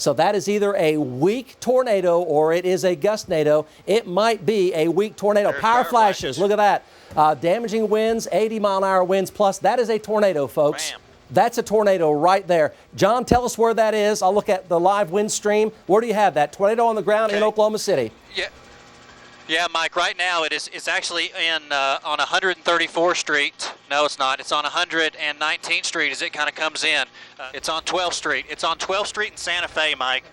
So that is either a weak tornado or it is a gustnado. It might be a weak tornado. Power flashes. Look at that. Damaging winds, 80-mile-an-hour winds plus. That is a tornado, folks. Bam. That's a tornado right there. John, tell us where that is. I'll look at the live wind stream. Where do you have that? Tornado on the ground in Oklahoma City. Yeah, Mike, right now it's actually on 134th Street. No, it's not. It's on 119th Street as it kind of comes in. It's on 12th Street. It's on 12th Street in Santa Fe, Mike.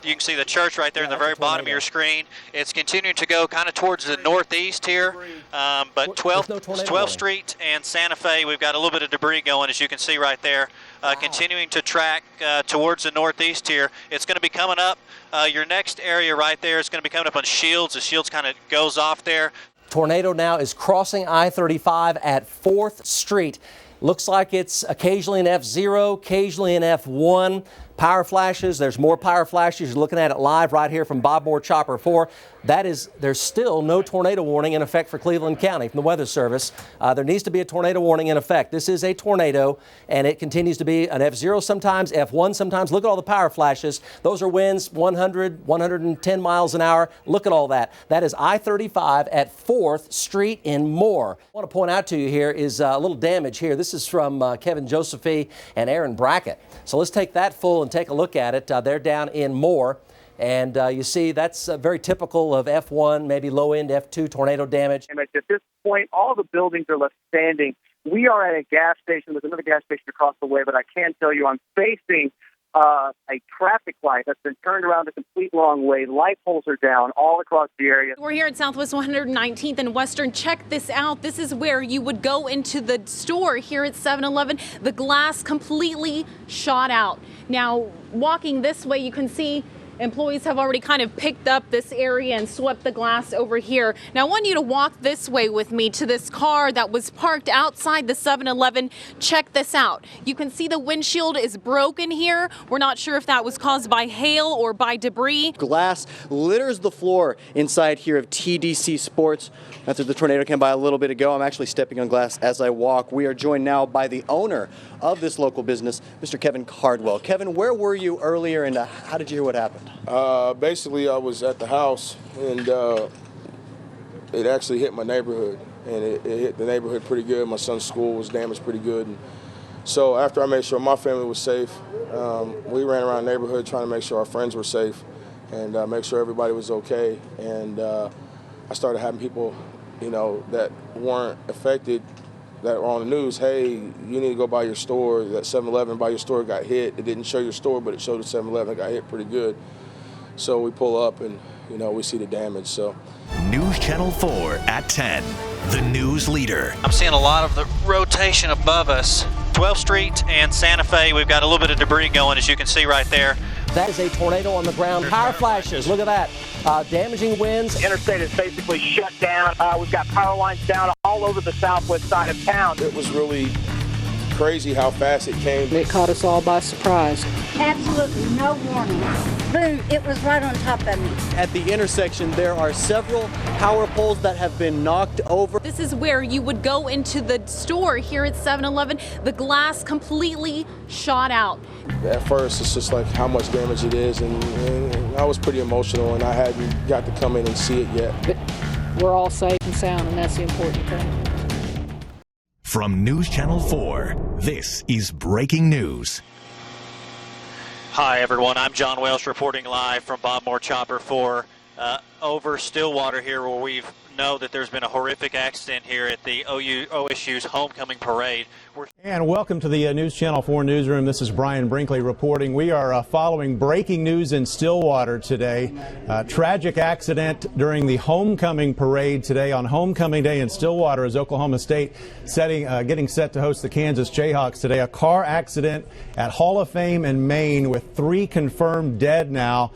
You can see the church right there in the very bottom of your screen. It's continuing to go kind of towards the northeast here, but 12th Street and Santa Fe, we've got a little bit of debris going, as you can see right there. Continuing to track towards the northeast here. It's going to be coming up. Your next area right there is going to be coming up on Shields. The Shields kind of goes off there. Tornado now is crossing I-35 at 4th Street. Looks like it's occasionally an F0, occasionally an F1. Power flashes, there's more power flashes. You're looking at it live right here from Bob Moore Chopper 4. There's still no tornado warning in effect for Cleveland County from the Weather Service. There needs to be a tornado warning in effect. This is a tornado, and it continues to be an F0 sometimes, F1 sometimes. Look at all the power flashes. Those are winds 100, 110 miles an hour. Look at all that. That is I-35 at 4th Street in Moore. I want to point out to you here is a little damage here. This is from Kevin Josephy and Aaron Brackett. So let's take that full and take a look at it. They're down in Moore. And you see, that's very typical of F1, maybe low-end F2 tornado damage. And at this point, all the buildings are left standing. We are at a gas station. There's another gas station across the way, but I can tell you I'm facing a traffic light that's been turned around the complete wrong way. Light poles are down all across the area. We're here at Southwest 119th and Western. Check this out. This is where you would go into the store here at 7-Eleven. The glass completely shot out. Now, walking this way, you can see employees have already kind of picked up this area and swept the glass over here. Now, I want you to walk this way with me to this car that was parked outside the 7-Eleven. Check this out. You can see the windshield is broken here. We're not sure if that was caused by hail or by debris. Glass litters the floor inside here of TDC Sports. After the tornado came by a little bit ago, I'm actually stepping on glass as I walk. We are joined now by the owner of this local business, Mr. Kevin Cardwell. Kevin, where were you earlier and how did you hear what happened? Basically, I was at the house and it actually hit my neighborhood, and it hit the neighborhood pretty good. My son's school was damaged pretty good. And so after I made sure my family was safe, we ran around the neighborhood trying to make sure our friends were safe and make sure everybody was okay. And I started having people, that weren't affected, that were on the news, hey, you need to go by your store. That 7-Eleven by your store got hit. It didn't show your store, but it showed the 7-Eleven got hit pretty good. So we pull up and, we see the damage. So News Channel 4 at 10, the news leader. I'm seeing a lot of the rotation above us. 12th Street and Santa Fe, we've got a little bit of debris going, as you can see right there. That is a tornado on the ground. Power flashes. Look at that. Damaging winds. Interstate is basically shut down. We've got power lines down all over the southwest side of town. it was really crazy how fast it came. It caught us all by surprise. Absolutely no warning. Boom, it was right on top of me. At the intersection, there are several power poles that have been knocked over. This is where you would go into the store here at 7-Eleven. The glass completely shot out. At first, it's just like how much damage it is, and I was pretty emotional, and I hadn't got to come in and see it yet. But we're all safe and sound, and that's the important thing. From News Channel 4, this is breaking news. Hi, everyone. I'm John Welsh reporting live from Bob Moore Chopper 4 over Stillwater here, where we know that there's been a horrific accident here at the OSU's homecoming parade. And welcome to the News Channel 4 newsroom. This is Brian Brinkley reporting. We are following breaking news in Stillwater today. Tragic accident during the homecoming parade today on homecoming day in Stillwater as Oklahoma State getting set to host the Kansas Jayhawks today. A car accident at Hall of Fame in Maine with 3 confirmed dead now.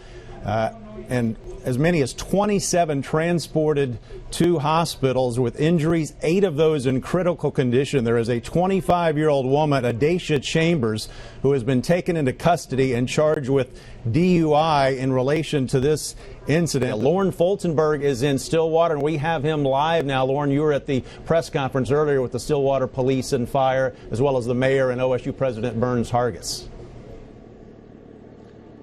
And as many as 27 transported to hospitals with injuries, 8 of those in critical condition. There is a 25-year-old woman, Adacia Chambers, who has been taken into custody and charged with DUI in relation to this incident. Lauren Fultonberg is in Stillwater, and we have him live now. Lauren, you were at the press conference earlier with the Stillwater Police and Fire, as well as the mayor and OSU President Burns Hargis.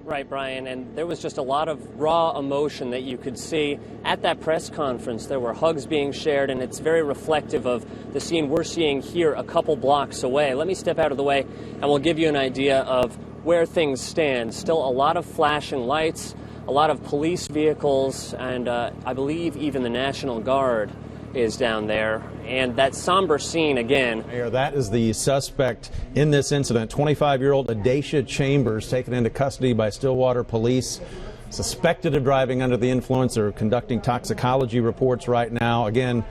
Right, Brian, and there was just a lot of raw emotion that you could see at that press conference. There were hugs being shared, and it's very reflective of the scene we're seeing here a couple blocks away. Let me step out of the way, and we'll give you an idea of where things stand. Still a lot of flashing lights, a lot of police vehicles, and I believe even the National Guard is down there. And that somber scene again. Mayor, that is the suspect in this incident, 25-year-old Adacia Chambers, taken into custody by Stillwater police, suspected of driving under the influence. They're conducting toxicology reports right now. Again,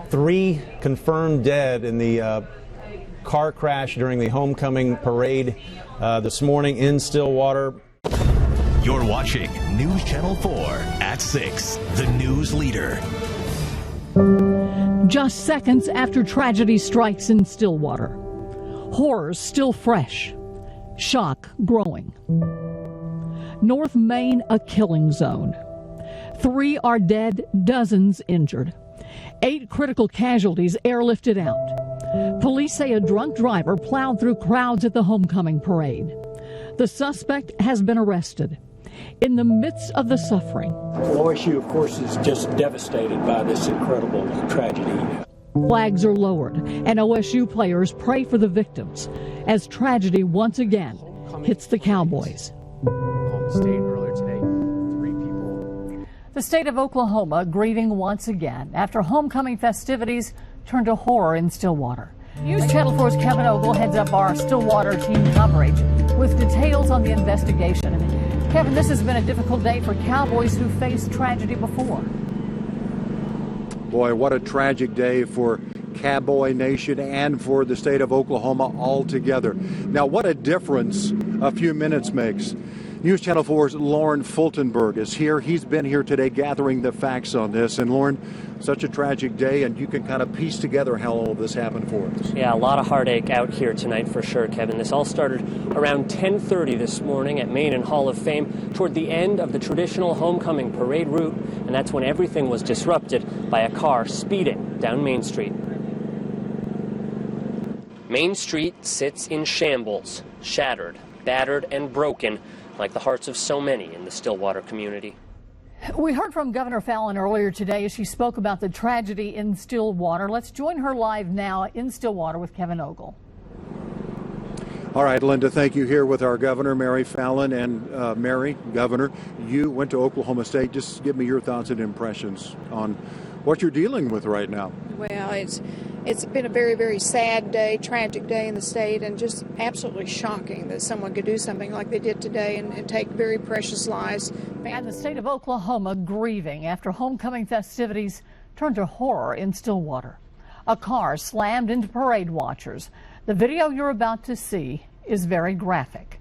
3 confirmed dead in the car crash during the homecoming parade this morning in Stillwater. You're watching News Channel 4 at 6, the news leader. Just seconds after tragedy strikes in Stillwater. Horrors still fresh. Shock growing. North Main, a killing zone. 3 are dead, dozens injured. 8 critical casualties airlifted out. Police say a drunk driver plowed through crowds at the homecoming parade. The suspect has been arrested. In the midst of the suffering, OSU, of course, is just devastated by this incredible tragedy. Flags are lowered, and OSU players pray for the victims as tragedy once again hits the Cowboys. The state of Oklahoma grieving once again after homecoming festivities turned to horror in Stillwater. News Channel 4's Kevin Ogle heads up our Stillwater team coverage with details on the investigation. And Kevin, this has been a difficult day for Cowboys who faced tragedy before. Boy, what a tragic day for Cowboy Nation and for the state of Oklahoma altogether. Now, what a difference a few minutes makes. News Channel 4's Lauren Fultonberg is here. He's been here today gathering the facts on this. And Lauren, such a tragic day, and you can kind of piece together how all of this happened for us. Yeah, a lot of heartache out here tonight for sure, Kevin. This all started around 10:30 this morning at Main and Hall of Fame toward the end of the traditional homecoming parade route, and that's when everything was disrupted by a car speeding down Main Street. Main Street sits in shambles, shattered, battered, and broken, like the hearts of so many in the Stillwater community. We heard from Governor Fallon earlier today as she spoke about the tragedy in Stillwater. Let's join her live now in Stillwater with Kevin Ogle. All right, Linda, thank you. Here with our governor, Mary Fallon. And Mary, Governor, you went to Oklahoma State. Just give me your thoughts and impressions on what you're dealing with right now. Well, it's been a very, very sad day, tragic day in the state, and just absolutely shocking that someone could do something like they did today and take very precious lives. And the state of Oklahoma grieving after homecoming festivities turned to horror in Stillwater. A car slammed into parade watchers. The video you're about to see is very graphic.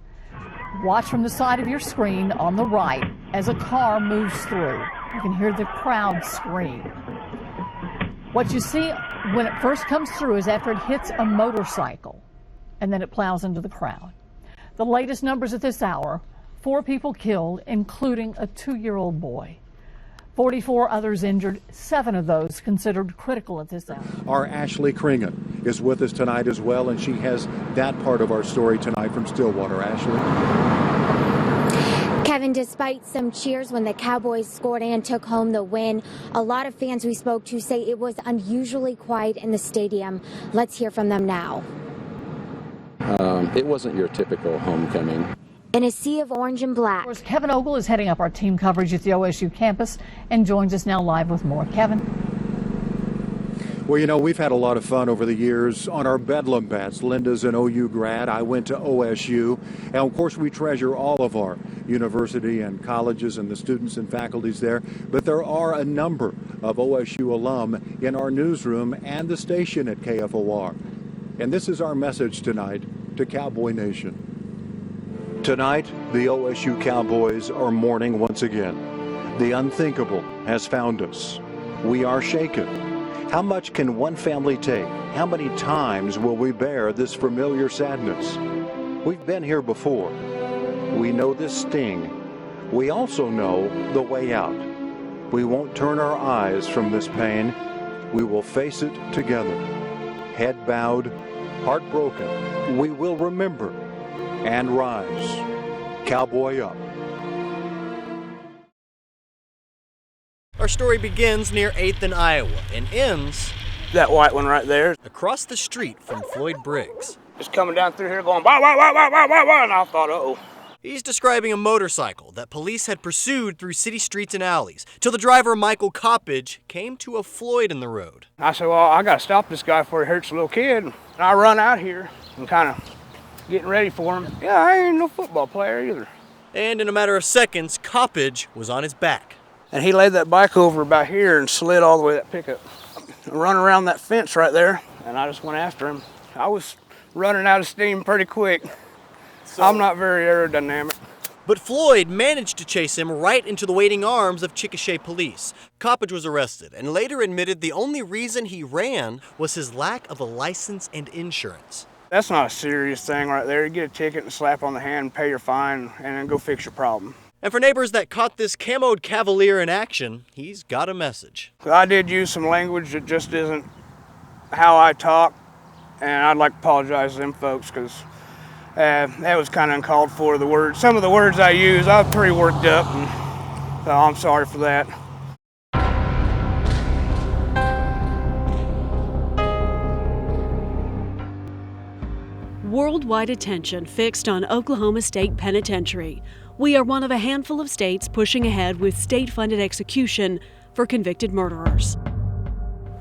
Watch from the side of your screen on the right as a car moves through. You can hear the crowd scream. What you see when it first comes through is after it hits a motorcycle, and then it plows into the crowd. The latest numbers at this hour, 4 people killed, including a 2-year-old boy. 44 others injured, 7 of those considered critical at this hour. Our Ashley Kringen is with us tonight as well, and she has that part of our story tonight from Stillwater. Ashley. Kevin, despite some cheers when the Cowboys scored and took home the win, a lot of fans we spoke to say it was unusually quiet in the stadium. Let's hear from them now. It wasn't your typical homecoming. In a sea of orange and black. Of course, Kevin Ogle is heading up our team coverage at the OSU campus and joins us now live with more. Kevin. Well, you know, we've had a lot of fun over the years on our Bedlam bats. Linda's an OU grad. I went to OSU. And, of course, we treasure all of our university and colleges and the students and faculties there. But there are a number of OSU alum in our newsroom and the station at KFOR. And this is our message tonight to Cowboy Nation. Tonight, the OSU Cowboys are mourning once again. The unthinkable has found us. We are shaken. How much can one family take? How many times will we bear this familiar sadness? We've been here before. We know this sting. We also know the way out. We won't turn our eyes from this pain. We will face it together. Head bowed, heart broken. We will remember and rise. Cowboy up. story begins near 8th and Iowa and ends that white one right there across the street from Floyd Briggs. Just coming down through here going, wah, wah, wah, wah, wah, wah, wah, and I thought, uh-oh. He's describing a motorcycle that police had pursued through city streets and alleys till the driver, Michael Coppage, came to a Floyd in the road. I said, well, I got to stop this guy before he hurts a little kid. And I run out here and kind of getting ready for him. Yeah, I ain't no football player either. And in a matter of seconds, Coppage was on his back. And he laid that bike over about here and slid all the way to that pickup. Run around that fence right there, and I just went after him. I was running out of steam pretty quick. I'm not very aerodynamic. But Floyd managed to chase him right into the waiting arms of Chickasha police. Coppage was arrested and later admitted the only reason he ran was his lack of a license and insurance. That's not a serious thing right there. You get a ticket and a slap on the hand and pay your fine and then go fix your problem. And for neighbors that caught this camoed Cavalier in action, he's got a message. I did use some language that just isn't how I talk, and I'd like to apologize to them folks because that was kind of uncalled for. Some of the words I used, I was pretty worked up, and so I'm sorry for that. Worldwide attention fixed on Oklahoma State Penitentiary. We are one of a handful of states pushing ahead with state-funded execution for convicted murderers.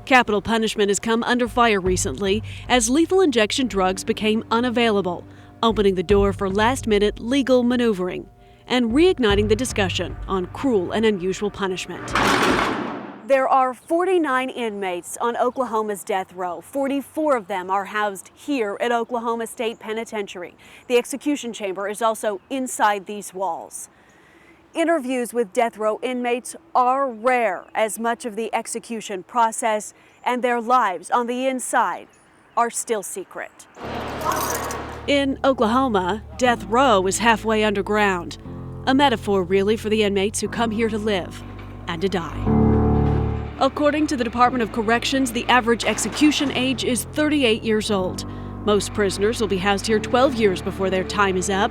Capital punishment has come under fire recently as lethal injection drugs became unavailable, opening the door for last-minute legal maneuvering and reigniting the discussion on cruel and unusual punishment. There are 49 inmates on Oklahoma's death row. 44 of them are housed here at Oklahoma State Penitentiary. The execution chamber is also inside these walls. Interviews with death row inmates are rare, as much of the execution process and their lives on the inside are still secret. In Oklahoma, death row is halfway underground, a metaphor really for the inmates who come here to live and to die. According to the Department of Corrections, the average execution age is 38 years old. Most prisoners will be housed here 12 years before their time is up.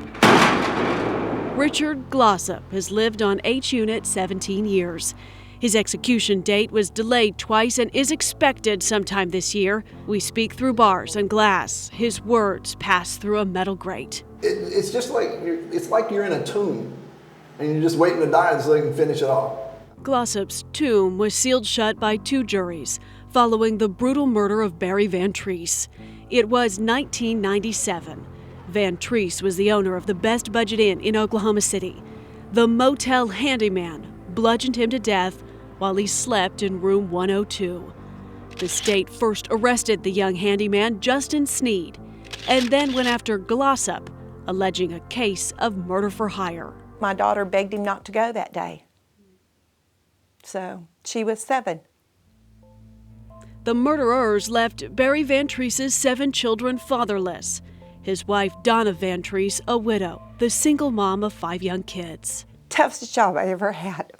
Richard Glossop has lived on H Unit 17 years. His execution date was delayed twice and is expected sometime this year. We speak through bars and glass. His words pass through a metal grate. It's just like you're in a tomb and you're just waiting to die so they can finish it off. Glossop's tomb was sealed shut by 2 juries following the brutal murder of Barry Van Treese. It was 1997. Van Treese was the owner of the Best Budget Inn in Oklahoma City. The motel handyman bludgeoned him to death while he slept in room 102. The state first arrested the young handyman, Justin Sneed, and then went after Glossop, alleging a case of murder for hire. My daughter begged him not to go that day. So she was 7. The murderers left Barry Van Treese's 7 children fatherless. His wife, Donna Van Treese, a widow, the single mom of 5 young kids. Toughest job I ever had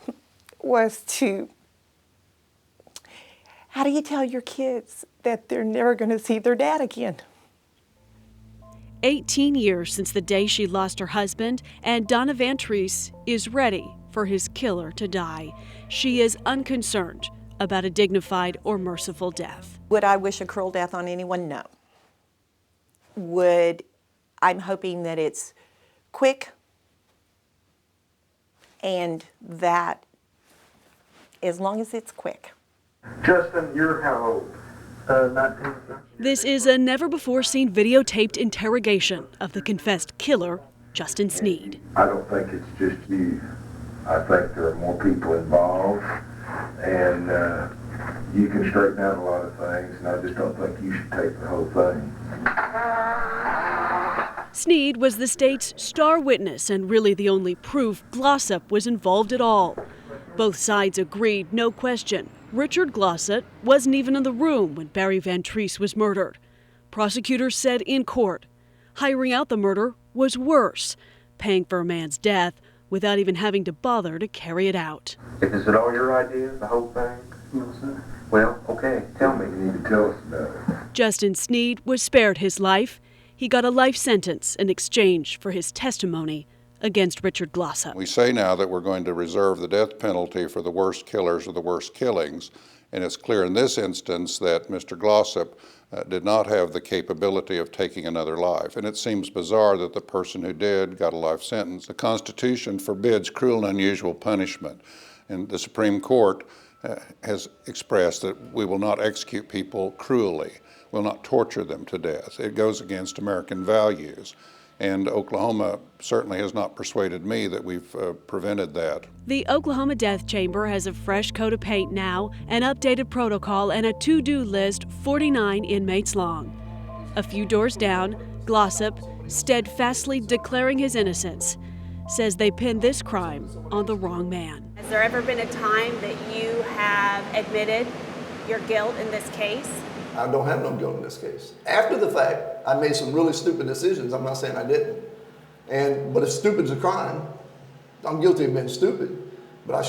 was how do you tell your kids that they're never going to see their dad again? 18 years since the day she lost her husband, and Donna Van Treese is ready for his killer to die. She is unconcerned about a dignified or merciful death. Would I wish a cruel death on anyone? No. I'm hoping that it's quick and that as long as it's quick. Justin, you're how old? 19. This is a never-before-seen videotaped interrogation of the confessed killer, Justin Sneed. I don't think it's just you. I think there are more people involved, and you can straighten out a lot of things, and I just don't think you should take the whole thing. Sneed was the state's star witness and really the only proof Glossop was involved at all. Both sides agreed, no question. Richard Glossop wasn't even in the room when Barry Van Treese was murdered. Prosecutors said in court, hiring out the murder was worse, paying for a man's death without even having to bother to carry it out. Is it all your idea, the whole thing? No, sir. Well, okay, tell me. You need to tell us about it. Justin Sneed was spared his life. He got a life sentence in exchange for his testimony against Richard Glossop. We say now that we're going to reserve the death penalty for the worst killers or the worst killings, and it's clear in this instance that Mr. Glossop did not have the capability of taking another life. And it seems bizarre that the person who did got a life sentence. The Constitution forbids cruel and unusual punishment, and the Supreme Court has expressed that we will not execute people cruelly, will not torture them to death. It goes against American values. And Oklahoma certainly has not persuaded me that we've prevented that. The Oklahoma Death Chamber has a fresh coat of paint now, an updated protocol, and a to-do list 49 inmates long. A few doors down, Glossop, steadfastly declaring his innocence, says they pinned this crime on the wrong man. Has there ever been a time that you have admitted your guilt in this case? I don't have no guilt in this case. After the fact, I made some really stupid decisions. I'm not saying I didn't. But if stupid's a crime, I'm guilty of being stupid. But I've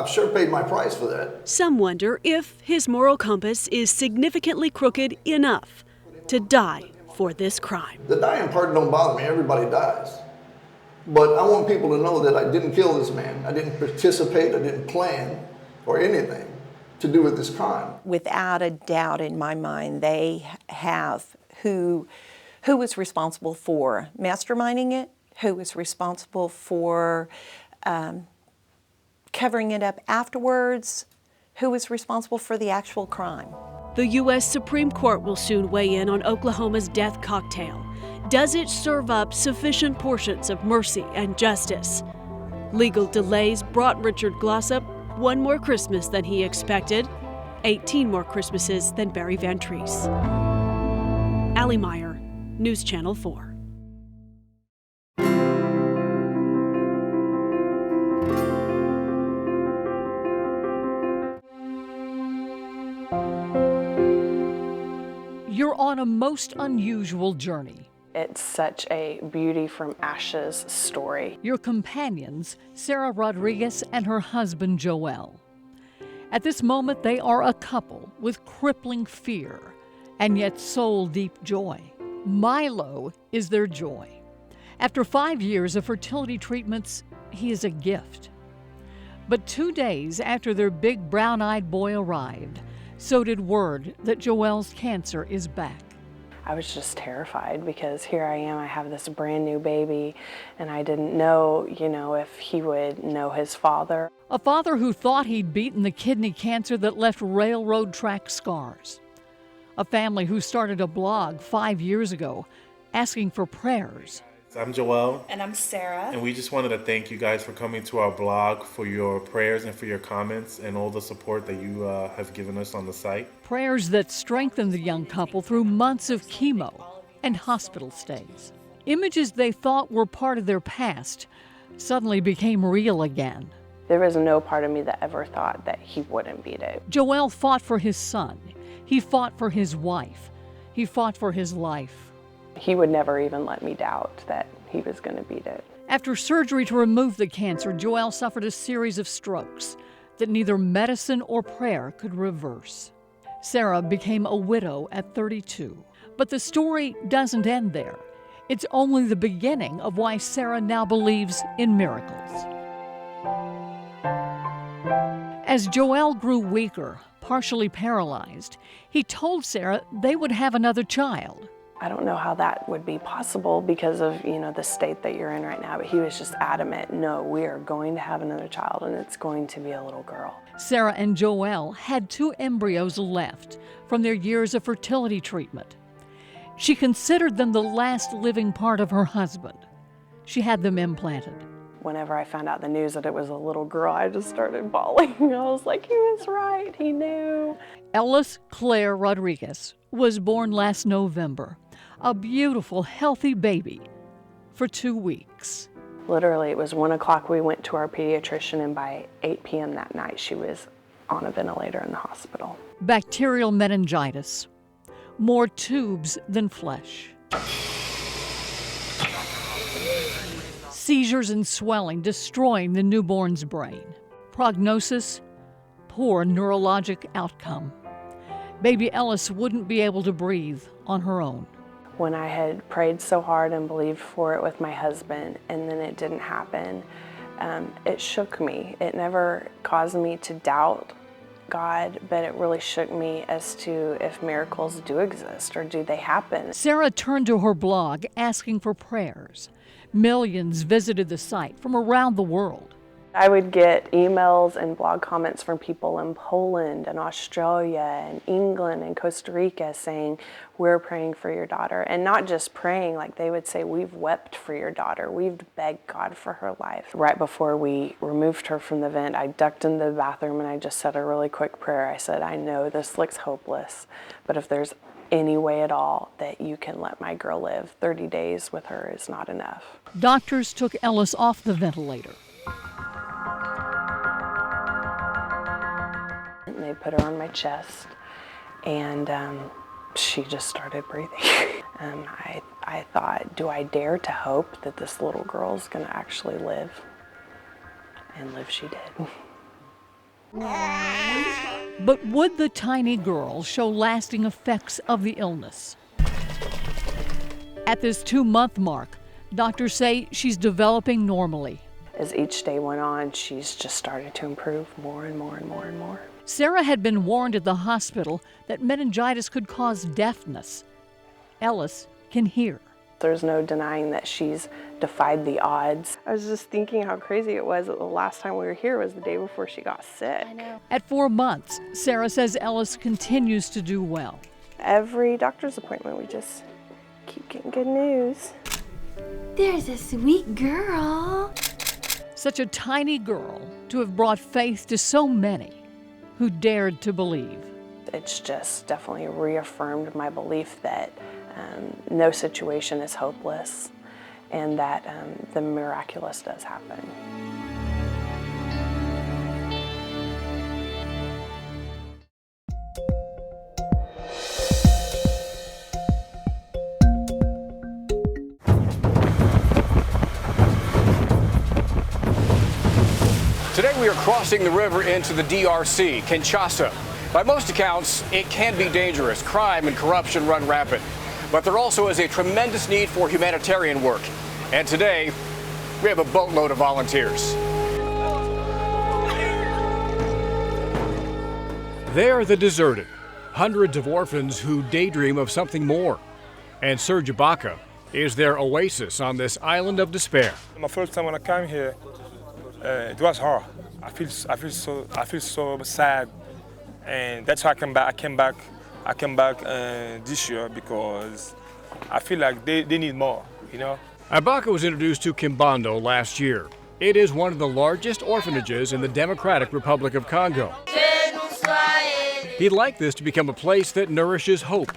sure paid my price for that. Some wonder if his moral compass is significantly crooked enough to die for this crime. The dying part don't bother me. Everybody dies. But I want people to know that I didn't kill this man. I didn't participate. I didn't plan or anything to do with this crime. Without a doubt in my mind, they have who was responsible for masterminding it, who was responsible for covering it up afterwards, who was responsible for the actual crime. The U.S. Supreme Court will soon weigh in on Oklahoma's death cocktail. Does it serve up sufficient portions of mercy and justice? Legal delays brought Richard Glossop one more Christmas than he expected, 18 more Christmases than Barry Ventries. Allie Meyer, News Channel 4. You're on a most unusual journey. It's such a beauty from ashes story. Your companions, Sarah Rodriguez and her husband, Joel. At this moment, they are a couple with crippling fear and yet soul-deep joy. Milo is their joy. After 5 years of fertility treatments, he is a gift. But 2 days after their big brown-eyed boy arrived, so did word that Joel's cancer is back. I was just terrified because here I am, I have this brand new baby, and I didn't know, if he would know his father. A father who thought he'd beaten the kidney cancer that left railroad track scars. A family who started a blog 5 years ago asking for prayers. I'm Joel. And I'm Sarah. And we just wanted to thank you guys for coming to our blog, for your prayers and for your comments and all the support that you have given us on the site. Prayers that strengthened the young couple through months of chemo and hospital stays. Images they thought were part of their past suddenly became real again. There was no part of me that ever thought that he wouldn't beat it. Joel fought for his son. He fought for his wife. He fought for his life. He would never even let me doubt that he was going to beat it. After surgery to remove the cancer, Joel suffered a series of strokes that neither medicine or prayer could reverse. Sarah became a widow at 32. But the story doesn't end there. It's only the beginning of why Sarah now believes in miracles. As Joel grew weaker, partially paralyzed, he told Sarah they would have another child. I don't know how that would be possible because of, the state that you're in right now, but he was just adamant, no, we are going to have another child and it's going to be a little girl. Sarah and Joel had 2 embryos left from their years of fertility treatment. She considered them the last living part of her husband. She had them implanted. Whenever I found out the news that it was a little girl, I just started bawling. I was like, he was right, he knew. Ellis Claire Rodriguez was born last November. A beautiful, healthy baby for 2 weeks. Literally, it was 1 o'clock. We went to our pediatrician, and by 8 p.m. that night, she was on a ventilator in the hospital. Bacterial meningitis. More tubes than flesh. Seizures and swelling destroying the newborn's brain. Prognosis, poor neurologic outcome. Baby Ellis wouldn't be able to breathe on her own. when I had prayed so hard and believed for it with my husband, and then it didn't happen, it shook me. It never caused me to doubt God, but it really shook me as to if miracles do exist or do they happen. Sarah turned to her blog asking for prayers. Millions visited the site from around the world. I would get emails and blog comments from people in Poland and Australia and England and Costa Rica saying, we're praying for your daughter. And not just praying, like they would say, we've wept for your daughter. We've begged God for her life. Right before we removed her from the vent, I ducked in the bathroom and I just said a really quick prayer. I said, I know this looks hopeless, but if there's any way at all that you can let my girl live, 30 days with her is not enough. Doctors took Ellis off the ventilator. And they put her on my chest, and she just started breathing. I thought, do I dare to hope that this little girl's going to actually live? And live she did. But would the tiny girl show lasting effects of the illness? At this 2-month mark, doctors say she's developing normally. As each day went on, she's just started to improve more and more and more and more. Sarah had been warned at the hospital that meningitis could cause deafness. Ellis can hear. There's no denying that she's defied the odds. I was just thinking how crazy it was that the last time we were here was the day before she got sick. I know. At 4 months, Sarah says Ellis continues to do well. Every doctor's appointment, we just keep getting good news. There's a sweet girl. Such a tiny girl to have brought faith to so many who dared to believe. It's just definitely reaffirmed my belief that no situation is hopeless and that the miraculous does happen. Today we are crossing the river into the DRC, Kinshasa. By most accounts, it can be dangerous. Crime and corruption run rampant. But there also is a tremendous need for humanitarian work. And today, we have a boatload of volunteers. They are the deserted, hundreds of orphans who daydream of something more. And Serge Ibaka is their oasis on this island of despair. My first time when I came here, it was hard. I feel so sad, and that's why I came back. I came back this year because I feel like they need more, you know. Ibaka was introduced to Kimbando last year. It is one of the largest orphanages in the Democratic Republic of Congo. He'd like this to become a place that nourishes hope.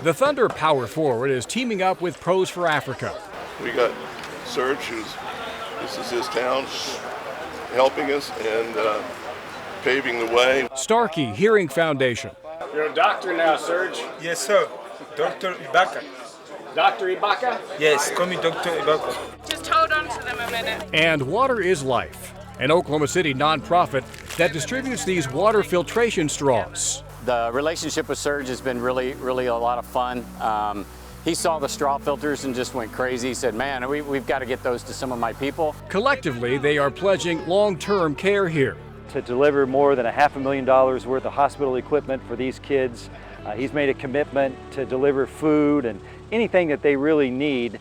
The Thunder power forward is teaming up with Pros for Africa. We got Serge, this is his town, helping us and paving the way. Starkey Hearing Foundation. You're a doctor now, Serge? Yes, sir. Dr. Ibaka. Dr. Ibaka? Yes, call me Dr. Ibaka. Just hold on to them a minute. And Water is Life, an Oklahoma City nonprofit that distributes these water filtration straws. The relationship with Serge has been really a lot of fun. He saw the straw filters and just went crazy. He said, man, we've got to get those to some of my people. Collectively, they are pledging long-term care here. To deliver more than $500,000 worth of hospital equipment for these kids. He's made a commitment to deliver food and anything that they really need.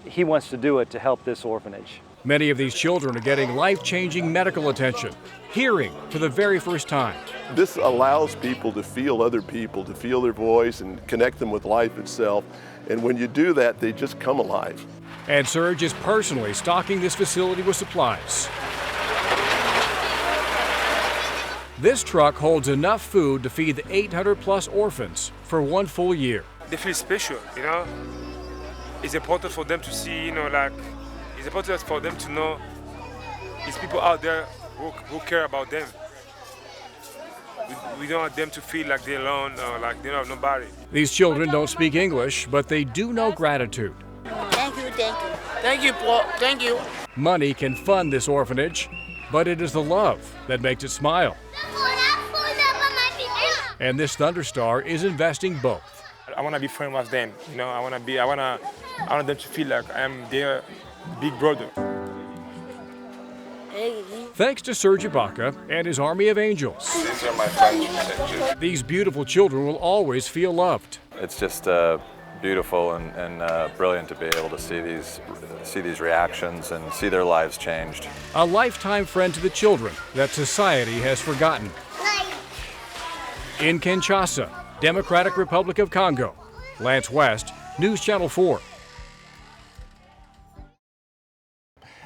He wants to do it to help this orphanage. Many of these children are getting life-changing medical attention, hearing for the very first time. This allows people to feel other people, to feel their voice and connect them with life itself. And when you do that, they just come alive. And Serge is personally stocking this facility with supplies. This truck holds enough food to feed the 800-plus orphans for 1 full year. They feel special, you know. It's important for them to see, you know, like, it's important for them to know there's people out there who care about them. We don't want them to feel like they're alone or like they don't have nobody. These children don't speak English, but they do know gratitude. Thank you, thank you. Thank you, Paul. Thank you. Money can fund this orphanage, but it is the love that makes it smile. And this Thunderstar is investing both. I want to be friends with them. You know, I want them to feel like I'm their big brother. Thanks to Serge Ibaka and his army of angels. These are my friends. These beautiful children will always feel loved. It's just beautiful and brilliant to be able to see these reactions and see their lives changed. A lifetime friend to the children that society has forgotten. In Kinshasa, Democratic Republic of Congo, Lance West, News Channel 4.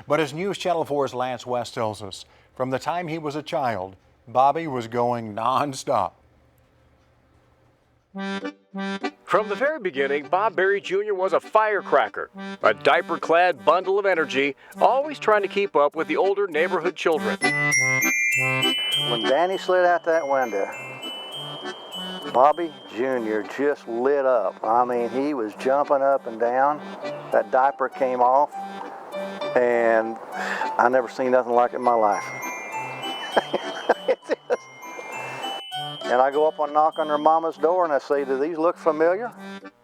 But as News Channel 4's Lance West tells us, from the time he was a child, Bobby was going non-stop. From the very beginning, Bob Berry Jr. was a firecracker, a diaper-clad bundle of energy, always trying to keep up with the older neighborhood children. When Danny slid out that window, Bobby Jr. just lit up. I mean, he was jumping up and down. That diaper came off, and I never seen nothing like it in my life. And I go up and knock on their mama's door and I say, do these look familiar?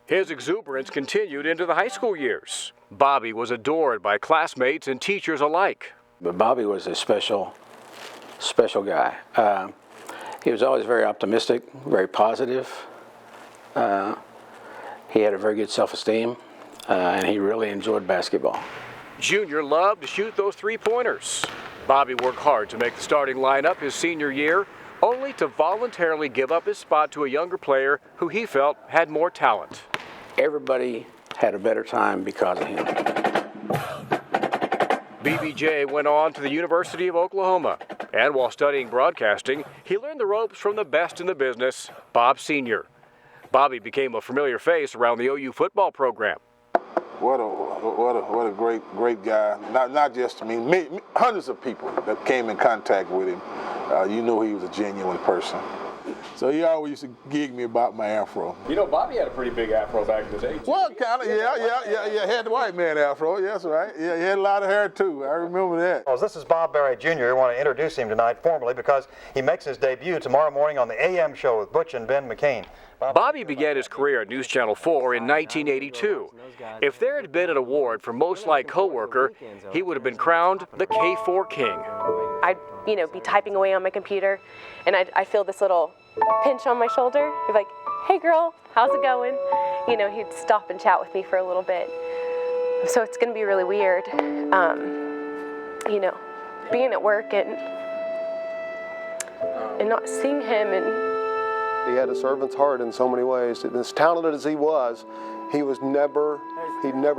His exuberance continued into the high school years. Bobby was adored by classmates and teachers alike. But Bobby was a special guy. He was always very optimistic, very positive. He had a very good self-esteem, and he really enjoyed basketball. Junior loved to shoot those three-pointers. Bobby worked hard to make the starting lineup his senior year, only to voluntarily give up his spot to a younger player who he felt had more talent. Everybody had a better time because of him. BBJ went on to the University of Oklahoma, and while studying broadcasting, he learned the ropes from the best in the business, Bob Sr. Bobby became a familiar face around the OU football program. What a great guy. Not just me, hundreds of people that came in contact with him. You knew he was a genuine person. So he always used to gig me about my afro. You know, Bobby had a pretty big afro back in the day. Well, kind of, yeah. He had the white man afro, yes, right. Yeah, he had a lot of hair too. I remember that. Well, this is Bob Berry Jr. I want to introduce him tonight formally because he makes his debut tomorrow morning on the AM show with Butch and Ben McCain. Bobby began his career at News Channel 4 in 1982. If there had been an award for most liked coworker, he would have been crowned the KFOR King. I'd, be typing away on my computer, and I feel this little pinch on my shoulder. He'd be like, "Hey, girl, how's it going?" He'd stop and chat with me for a little bit. So it's going to be really weird, being at work and not seeing him and. He had a servant's heart in so many ways. And as talented as he never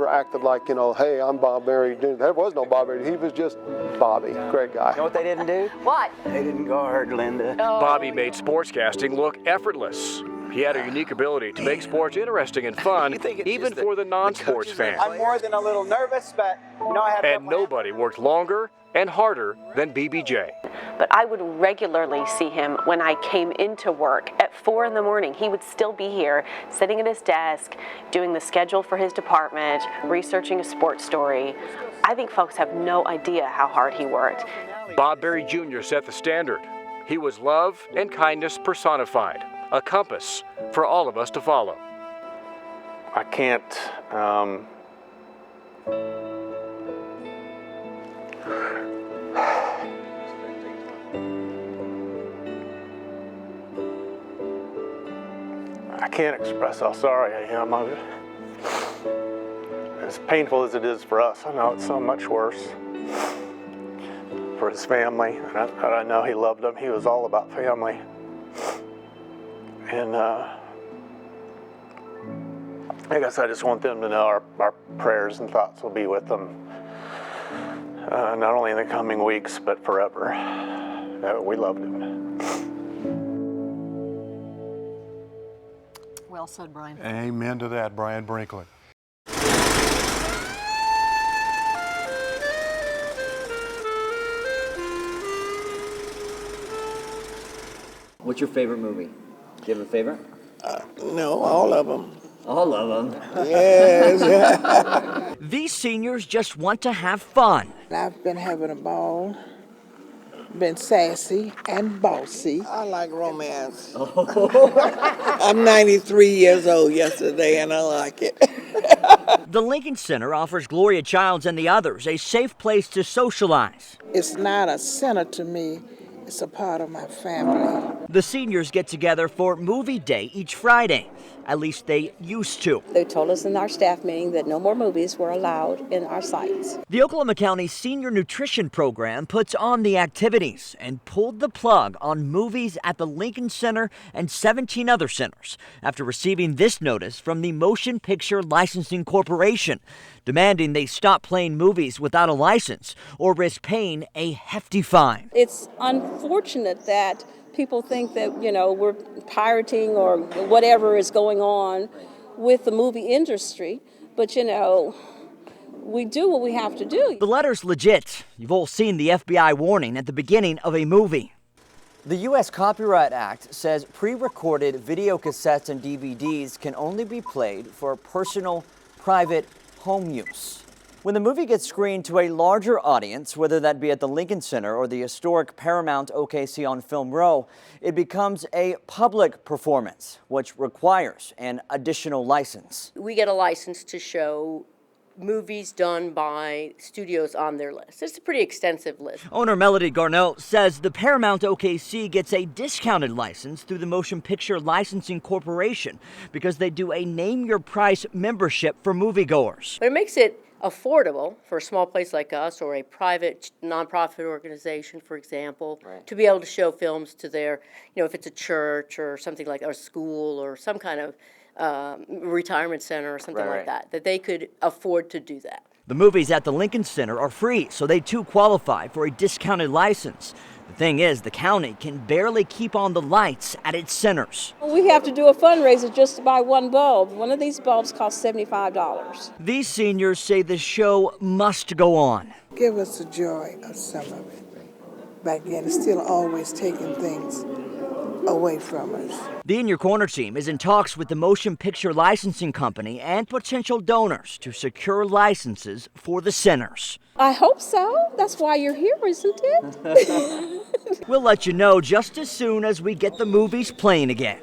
acted like, hey, I'm Bob Berry. There was no Bob Berry. He was just Bobby. Great guy. You know what they didn't do? What? They didn't guard Linda. Oh. Bobby made sportscasting look effortless. He had a unique ability to make sports interesting and fun, even for the non-sports fan. I'm more than a little nervous, but I had. And nobody worked longer and harder than BBJ. But I would regularly see him when I came into work at 4 in the morning. He would still be here, sitting at his desk, doing the schedule for his department, researching a sports story. I think folks have no idea how hard he worked. Bob Berry Jr. set the standard. He was love and kindness personified, a compass for all of us to follow. I can't. I can't express how sorry I am of it. As painful as it is for us, I know it's so much worse for his family. And I know he loved them. He was all about family. And I guess I just want them to know our prayers and thoughts will be with them, not only in the coming weeks, but forever. We loved him. Well said, Brian. Amen to that, Brian Brinkley. What's your favorite movie? Do you have a favorite? No, all of them. All of them? Yes. These seniors just want to have fun. I've been having a ball. been sassy and bossy. I like romance. I'm 93 years old yesterday, and I like it. The Lincoln Center offers Gloria Childs and the others a safe place to socialize. It's not a center to me. It's a part of my family. The seniors get together for movie day each Friday. At least they used to. They told us in our staff meeting that no more movies were allowed in our sites. The Oklahoma County Senior Nutrition Program puts on the activities and pulled the plug on movies at the Lincoln Center and 17 other centers after receiving this notice from the Motion Picture Licensing Corporation, demanding they stop playing movies without a license or risk paying a hefty fine. It's unfortunate that people think that, we're pirating or whatever is going on with the movie industry, but, we do what we have to do. The letter's legit. You've all seen the FBI warning at the beginning of a movie. The U.S. Copyright Act says pre-recorded video cassettes and DVDs can only be played for personal, private home use. When the movie gets screened to a larger audience, whether that be at the Lincoln Center or the historic Paramount OKC on Film Row, it becomes a public performance, which requires an additional license. We get a license to show movies done by studios on their list. It's a pretty extensive list. Owner Melody Garneau says the Paramount OKC gets a discounted license through the Motion Picture Licensing Corporation because they do a name-your-price membership for moviegoers. But it makes it affordable for a small place like us or a private nonprofit organization, for example, to be able to show films to their, if it's a church or something like, or a school or some kind of retirement center or something like that they could afford to do that. The movies at the Lincoln Center are free, so they too qualify for a discounted license. The thing is, the county can barely keep on the lights at its centers. We have to do a fundraiser just to buy one bulb. One of these bulbs costs $75. These seniors say the show must go on. Give us the joy of some of it. Back then, it's still always taking things away from us. The In Your Corner team is in talks with the Motion Picture Licensing Company and potential donors to secure licenses for the centers. I hope so. That's why you're here, isn't it? We'll let you know just as soon as we get the movies playing again.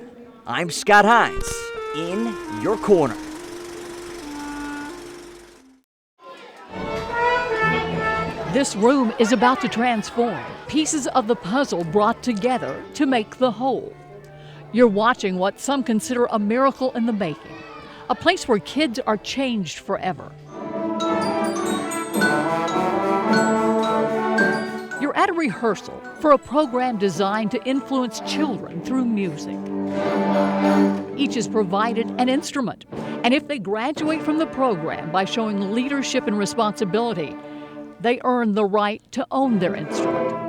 I'm Scott Hines, In Your Corner. This room is about to transform. Pieces of the puzzle brought together to make the whole. You're watching what some consider a miracle in the making. A place where kids are changed forever. You're at a rehearsal for a program designed to influence children through music. Each is provided an instrument, and if they graduate from the program by showing leadership and responsibility, they earn the right to own their instrument.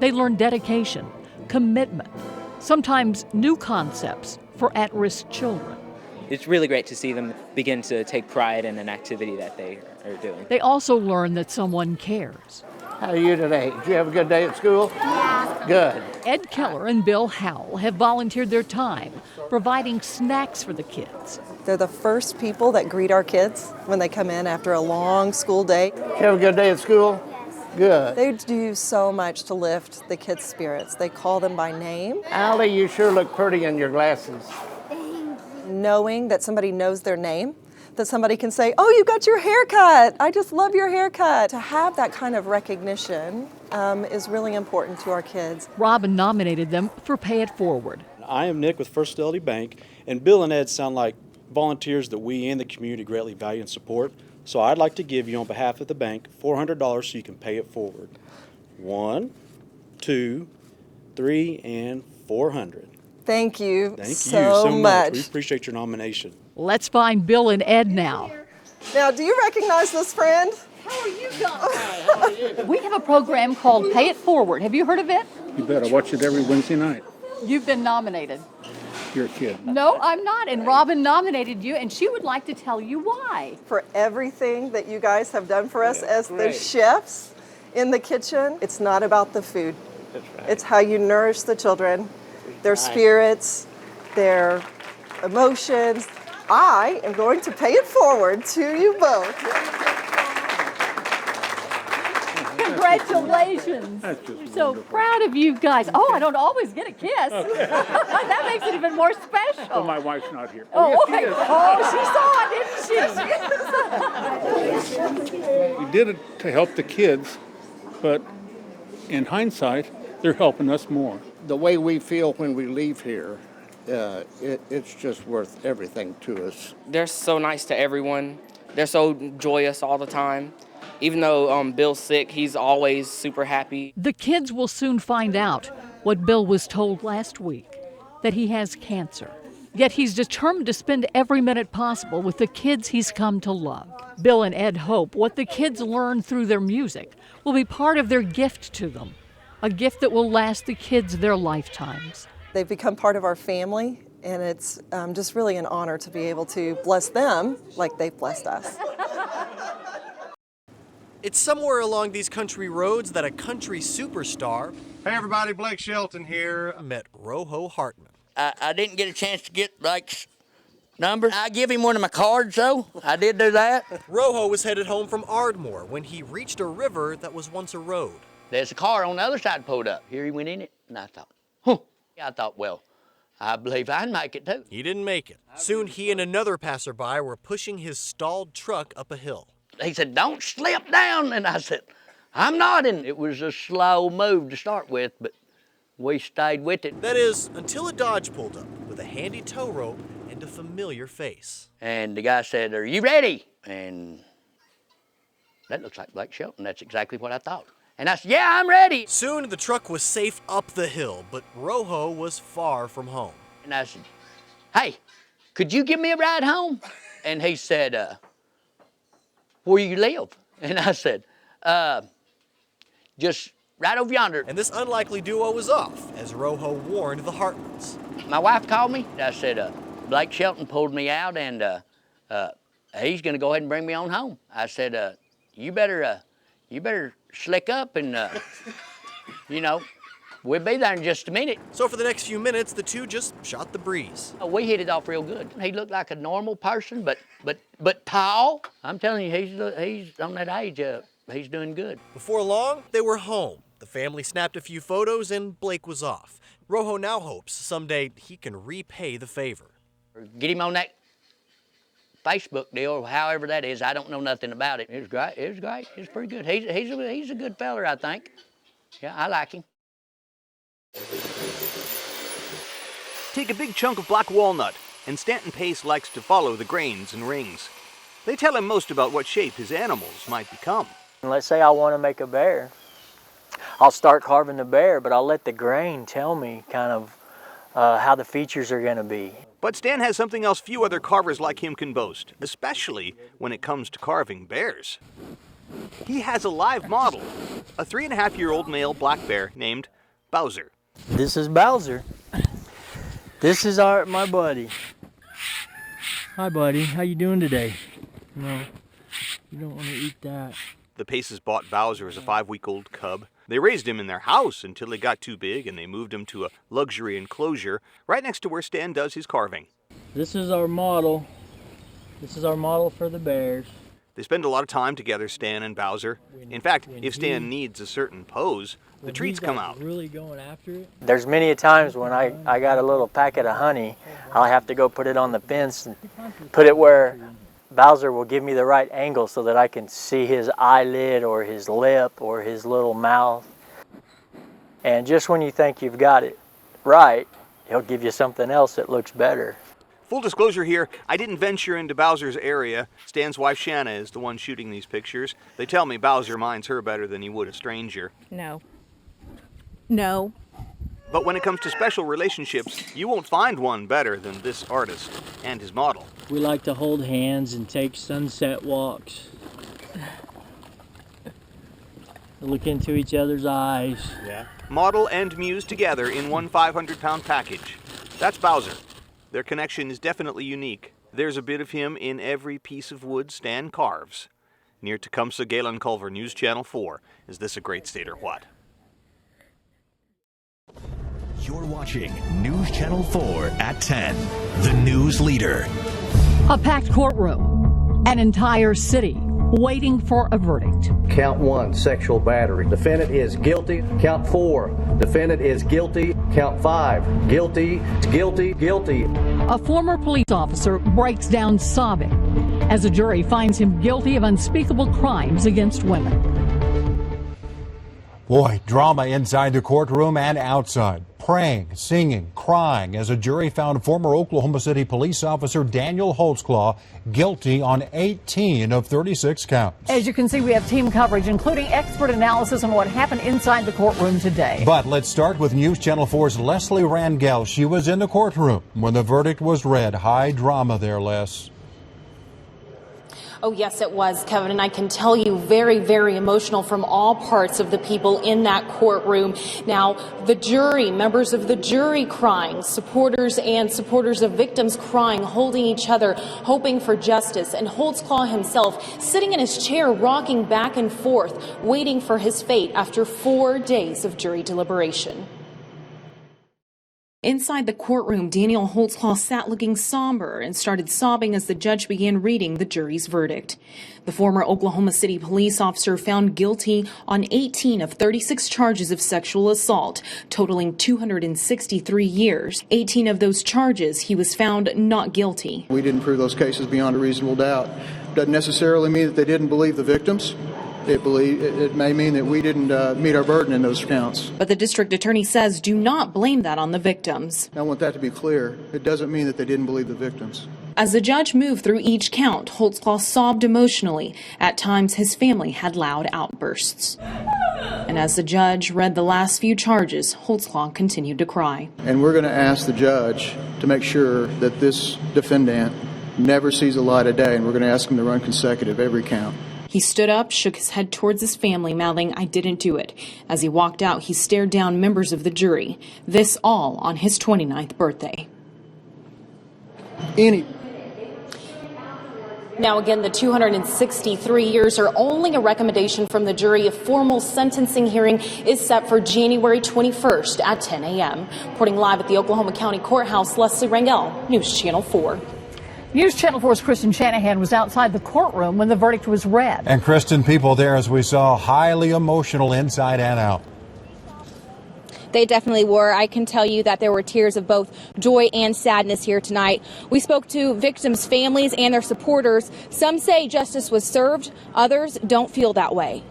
They learn dedication, commitment, sometimes new concepts for at-risk children. It's really great to see them begin to take pride in an activity that they are doing. They also learn that someone cares. How are you today? Did you have a good day at school? Yeah. Good. Ed Keller and Bill Howell have volunteered their time, providing snacks for the kids. They're the first people that greet our kids when they come in after a long school day. Did you have a good day at school? Good. They do so much to lift the kids' spirits. They call them by name. Allie, you sure look pretty in your glasses. Knowing that somebody knows their name, that somebody can say, oh, you got your haircut. I just love your haircut. To have that kind of recognition is really important to our kids. Robin nominated them for Pay It Forward. I am Nick with First Fidelity Bank, and Bill and Ed sound like volunteers that we and the community greatly value and support. So I'd like to give you on behalf of the bank $400 so you can pay it forward. 1, 2, 3, and 400. Thank you Thank you so much. We appreciate your nomination. Let's find Bill and Ed now. Now, do you recognize this friend? How are you guys? We have a program called Pay It Forward. Have you heard of it? You better watch it every Wednesday night. You've been nominated. You're a kid. No, I'm not. And Robin nominated you, and she would like to tell you why. For everything that you guys have done for us as the chefs in the kitchen. It's not about the food. That's right. It's how you nourish the children, their spirits, their emotions. I am going to pay it forward to you both. Congratulations. That's just We're so wonderful. proud of you guys. Oh, I don't always get a kiss. That makes it even more special. Well, my wife's not here. Oh, yes, okay. Oh, she saw it, didn't she? We did it to help the kids, but in hindsight, they're helping us more. The way we feel when we leave here, it's just worth everything to us. They're so nice to everyone. They're so joyous all the time. Even though Bill's sick, he's always super happy. The kids will soon find out what Bill was told last week, that he has cancer. Yet he's determined to spend every minute possible with the kids he's come to love. Bill and Ed hope what the kids learn through their music will be part of their gift to them, a gift that will last the kids their lifetimes. They've become part of our family, and it's just really an honor to be able to bless them like they've blessed us. It's somewhere along these country roads that a country superstar, Hey everybody, Blake Shelton here. met Roho Hartman. I didn't get a chance to get Blake's number. I give him one of my cards, though. I did do that. Roho was headed home from Ardmore when he reached a river that was once a road. There's a car on the other side pulled up. Here he went in it, and I thought, I thought, well, I believe I'd make it, too. He didn't make it. Soon he and another passerby were pushing his stalled truck up a hill. He said, don't slip down. And I said, I'm not. And it was a slow move to start with, but we stayed with it. That is, until a Dodge pulled up with a handy tow rope and a familiar face. And the guy said, are you ready? And that looks like Blake Shelton. That's exactly what I thought. And I said, yeah, I'm ready. Soon the truck was safe up the hill, but Roho was far from home. And I said, hey, could you give me a ride home? And he said, where you live? And I said, just right over yonder. And this unlikely duo was off as Roho warned the Hartmans. My wife called me. I said, Blake Shelton pulled me out, and he's going to go ahead and bring me on home. I said, you better slick up, and we'll be there in just a minute. So for the next few minutes, the two just shot the breeze. We hit it off real good. He looked like a normal person, but tall. I'm telling you, he's on that age. He's doing good. Before long, they were home. The family snapped a few photos, and Blake was off. Roho now hopes someday he can repay the favor. Get him on that Facebook deal, or however that is. I don't know nothing about it. It was great. It was great. It's pretty good. He's a good feller, I think. Yeah, I like him. Take a big chunk of black walnut, and Stanton Pace likes to follow the grains and rings. They tell him most about what shape his animals might become. Let's say I want to make a bear. I'll start carving the bear, but I'll let the grain tell me kind of how the features are going to be. But Stan has something else few other carvers like him can boast, especially when it comes to carving bears. He has a live model, a 3.5-year-old male black bear named Bowser. This is Bowser. This is my buddy. Hi, buddy. How you doing today? No, you don't want to eat that. The Paces bought Bowser as a 5-week-old cub. They raised him in their house until he got too big, and they moved him to a luxury enclosure right next to where Stan does his carving. This is our model. This is our model for the bears. They spend a lot of time together, Stan and Bowser. In fact, if Stan needs a certain pose, the treats come out. Really going after it? There's many a times when I got a little packet of honey, I'll have to go put it on the fence and put it where Bowser will give me the right angle so that I can see his eyelid or his lip or his little mouth. And just when you think you've got it right, he'll give you something else that looks better. Full disclosure here, I didn't venture into Bowser's area. Stan's wife Shanna is the one shooting these pictures. They tell me Bowser minds her better than he would a stranger. No. No. But when it comes to special relationships, you won't find one better than this artist and his model. We like to hold hands and take sunset walks. Look into each other's eyes. Yeah. Model and muse together in one 500-pound package. That's Bowser. Their connection is definitely unique. There's a bit of him in every piece of wood Stan carves. Near Tecumseh, Galen Culver, News Channel 4. Is this a great state or what? You're watching News Channel 4 at 10, the news leader. A packed courtroom, an entire city waiting for a verdict. Count 1, sexual battery. Defendant is guilty. Count 4, defendant is guilty. Count 5, guilty, guilty, guilty. A former police officer breaks down sobbing as a jury finds him guilty of unspeakable crimes against women. Boy, drama inside the courtroom and outside. Praying, singing, crying as a jury found former Oklahoma City police officer Daniel Holtzclaw guilty on 18 of 36 counts. As you can see, we have team coverage, including expert analysis on what happened inside the courtroom today. But let's start with News Channel 4's Leslie Rangel. She was in the courtroom when the verdict was read. High drama there, Les. Oh, yes, it was, Kevin, and I can tell you very, very emotional from all parts of the people in that courtroom. Now, the jury, members of the jury crying, supporters of victims crying, holding each other, hoping for justice, and Holtzclaw himself sitting in his chair, rocking back and forth, waiting for his fate after 4 days of jury deliberation. Inside the courtroom, Daniel Holtzclaw sat looking somber and started sobbing as the judge began reading the jury's verdict. The former Oklahoma City police officer found guilty on 18 of 36 charges of sexual assault, totaling 263 years. 18 of those charges he was found not guilty. We didn't prove those cases beyond a reasonable doubt. Doesn't necessarily mean that they didn't believe the victims. It may mean that we didn't meet our burden in those counts. But the district attorney says do not blame that on the victims. I want that to be clear. It doesn't mean that they didn't believe the victims. As the judge moved through each count, Holtzclaw sobbed emotionally. At times, his family had loud outbursts. And as the judge read the last few charges, Holtzclaw continued to cry. And we're going to ask the judge to make sure that this defendant never sees the light of day, and we're going to ask him to run consecutive every count. He stood up, shook his head towards his family, mouthing, "I didn't do it." As he walked out, he stared down members of the jury. This all on his 29th birthday. Now again, the 263 years are only a recommendation from the jury. A formal sentencing hearing is set for January 21st at 10 a.m. Reporting live at the Oklahoma County Courthouse, Leslie Rangel, News Channel 4. News Channel 4's Kristen Shanahan was outside the courtroom when the verdict was read. And Kristen, people there, as we saw, highly emotional inside and out. They definitely were. I can tell you that there were tears of both joy and sadness here tonight. We spoke to victims' families and their supporters. Some say justice was served. Others don't feel that way.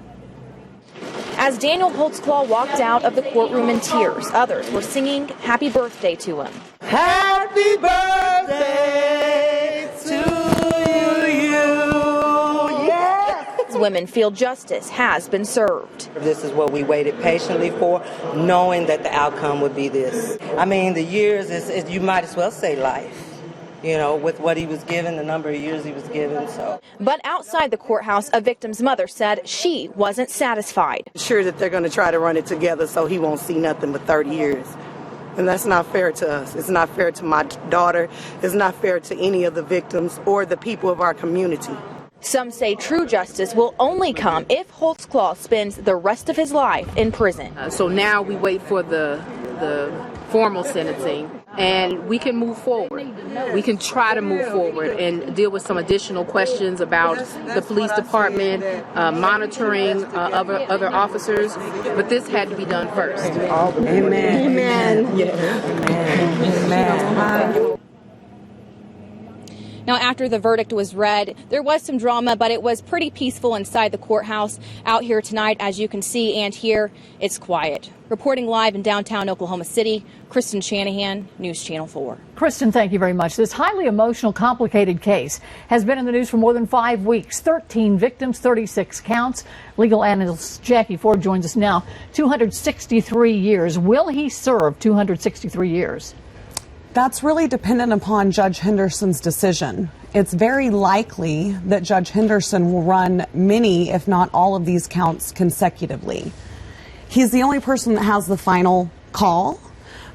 As Daniel Holtzclaw walked out of the courtroom in tears, others were singing happy birthday to him. Happy birthday to you. Yes. Women feel justice has been served. This is what we waited patiently for, knowing that the outcome would be this. I mean, the years, you might as well say life. You know, with what he was given, the number of years he was given, so. But outside the courthouse, a victim's mother said she wasn't satisfied. Sure that they're going to try to run it together so he won't see nothing but 30 years. And that's not fair to us. It's not fair to my daughter. It's not fair to any of the victims or the people of our community. Some say true justice will only come if Holtzclaw spends the rest of his life in prison. So now we wait for the formal sentencing, and we can move forward. We can try to move forward and deal with some additional questions about the police department, monitoring other officers, but this had to be done first. Amen. Amen. Yes. Amen. Now, after the verdict was read, there was some drama, but it was pretty peaceful inside the courthouse. Out here tonight, as you can see and hear, it's quiet. Reporting live in downtown Oklahoma City, Kristen Shanahan, News Channel 4. Kristen, thank you very much. This highly emotional, complicated case has been in the news for more than 5 weeks. 13 victims, 36 counts. Legal analyst Jackie Ford joins us now. 263 years. Will he serve 263 years? That's really dependent upon Judge Henderson's decision. It's very likely that Judge Henderson will run many, if not all, of these counts consecutively. He's the only person that has the final call,